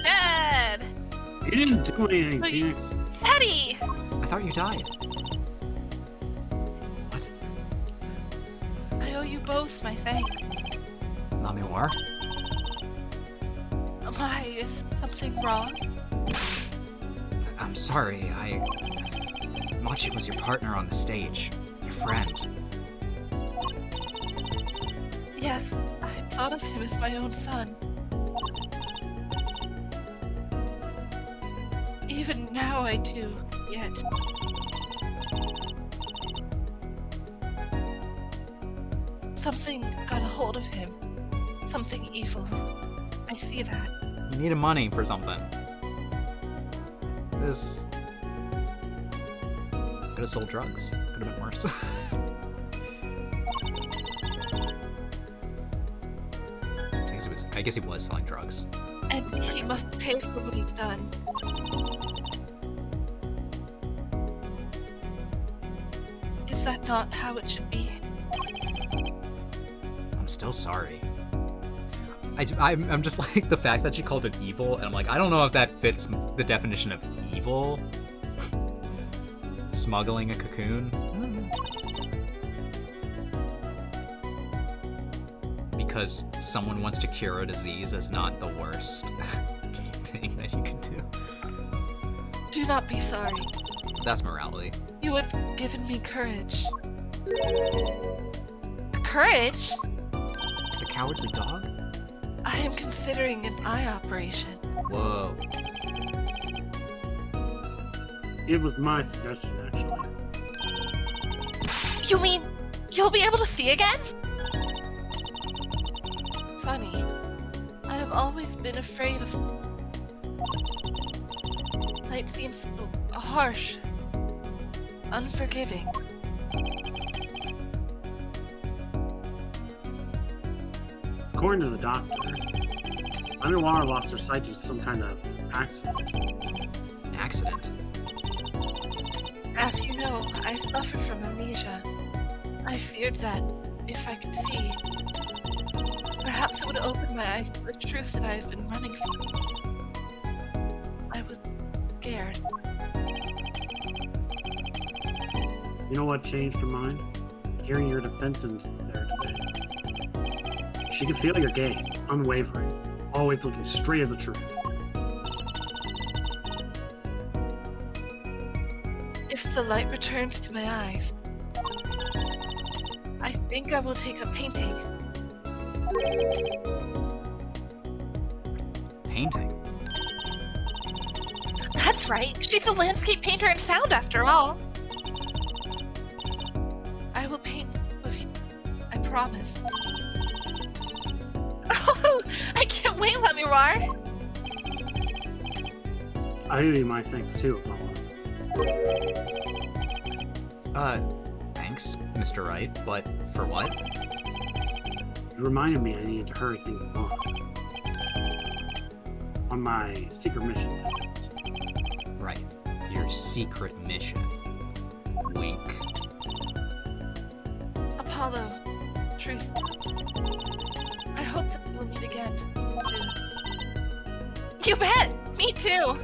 Dad! You didn't do anything, Wait. Phoenix. Daddy! I thought you died. What? I owe you both my thanks. La mémoire? Is something wrong? I'm sorry, Machi was your partner on the stage. Your friend. Yes, I thought of him as my own son. Even now I do, yet. Something got a hold of him. Something evil. I see that. You needed money for something. This could have sold drugs. Could have been worse. I guess he was selling drugs. And he must pay for what he's done. Is that not how it should be? I'm still sorry. I'm just like the fact that she called it evil, and I'm like, I don't know if that fits the definition of evil. Smuggling a cocoon. Because someone wants to cure a disease is not the worst thing that you can do. Do not be sorry. That's morality. You have given me courage. Courage? The cowardly dog? I am considering an eye operation. Whoa. It was my suggestion, actually. You mean you'll be able to see again? Funny. I have always been afraid of... Light seems so harsh. Unforgiving. According to the doctor, Underwater lost her sight due to some kind of accident. An accident? As you know, I suffer from amnesia. I feared that, if I could see, perhaps it would open my eyes to the truth that I have been running from. I was scared. You know what changed her mind? Hearing your defense in there today. She could feel your gaze, unwavering, always looking straight at the truth. If the light returns to my eyes, I think I will take up painting. Painting? That's right. She's a landscape painter in sound, after all. I will paint with you. I promise. Oh, I can't wait, Lemuar. I owe you my thanks too, Apollo. Thanks, Mr. Wright, but for what? You reminded me I needed to hurry things along. On my secret mission, that is. Right. Your secret mission. Wink. truth. I hope that we'll meet again soon. You bet! Me too!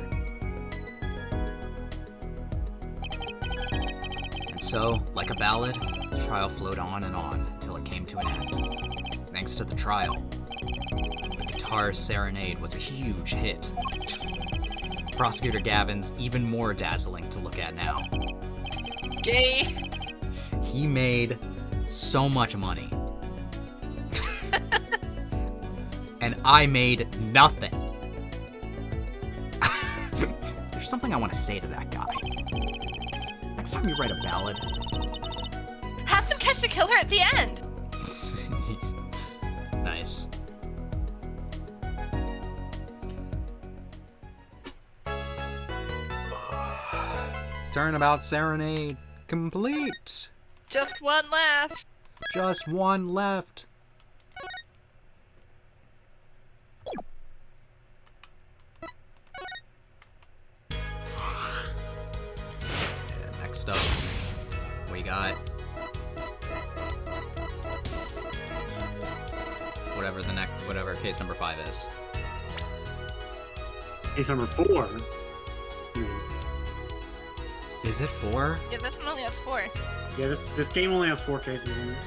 And so, like a ballad, the trial flowed on and on until it came to an end. Thanks to the trial, the Guitar Serenade was a huge hit. Prosecutor Gavin's even more dazzling to look at now. Gay! He made so much money. And I made nothing. There's something I want to say to that guy. Next time you write a ballad, Have them catch the killer at the end! nice. Turnabout Serenade complete. Just one left! Just one left. Yeah, next up, we got whatever case number 5 is. Case number 4. Is it 4? Yeah, this one only has 4. Yeah, this game only has 4 cases in it.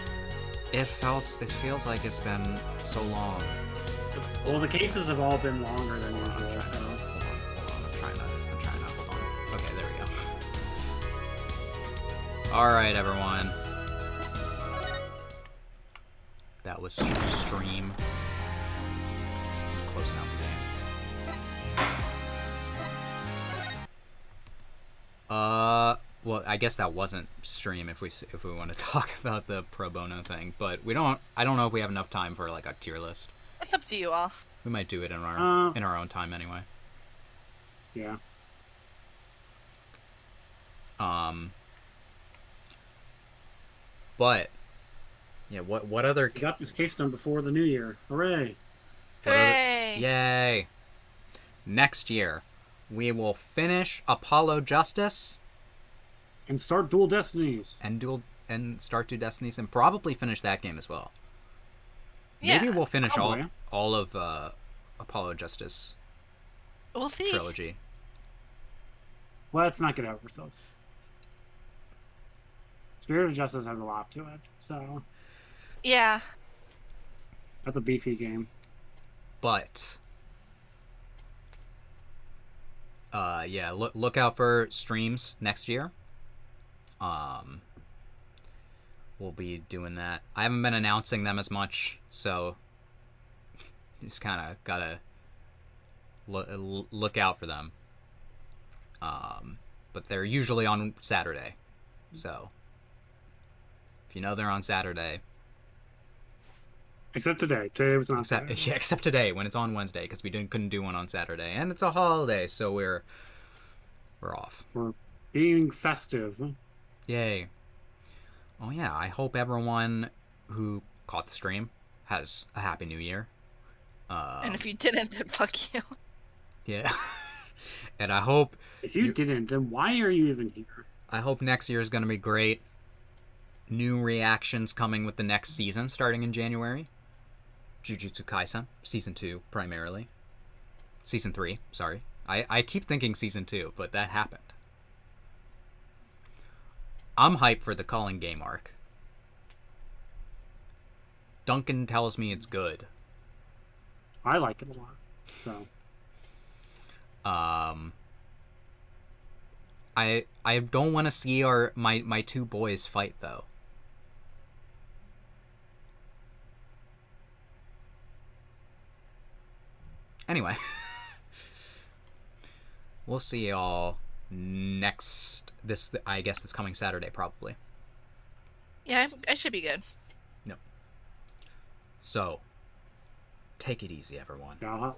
It feels like it's been so long. Well, the cases have all been longer than usual, so. Hold on. I'm trying to. Hold on. Okay, there we go. All right, everyone. That was stream. Closing out the game. Well, I guess that wasn't stream if we want to talk about the pro bono thing, but I don't know if we have enough time for like a tier list. It's up to you all. We might do it in our own time anyway. Yeah. But yeah, what other We got this case done before the new year. Hooray! Hooray! Yay! Next year, we will finish Apollo Justice And start Dual Destinies. and start Two Destinies and probably finish that game as well. Yeah, Maybe we'll finish probably. all of Apollo Justice We'll see. trilogy. Let's not get over ourselves. Spirit of Justice has a lot to it, so Yeah. that's a beefy game. But yeah, look out for streams next year. We'll be doing that. I haven't been announcing them as much, so you just kind of gotta look out for them. But they're usually on Saturday, so if you know they're on Saturday. Except today. Today was not Saturday. Except today when it's on Wednesday because we couldn't do one on Saturday, and it's a holiday, so we're off. We're being festive. Yay! Oh yeah, I hope everyone who caught the stream has a happy New Year. And if you didn't, then fuck you. Yeah, and I hope If you didn't, then why are you even here? next year is gonna be great. New reactions coming with the next season starting in January. Jujutsu Kaisen season 2 primarily. Season 3, sorry. I keep thinking season 2, but that happened. I'm hyped for the Calling Game arc. Duncan tells me it's good. I like it a lot. So I don't want to see my two boys fight though. Anyway, we'll see y'all I guess this coming Saturday probably. Yeah, I should be good. No. So, take it easy, everyone. yeah,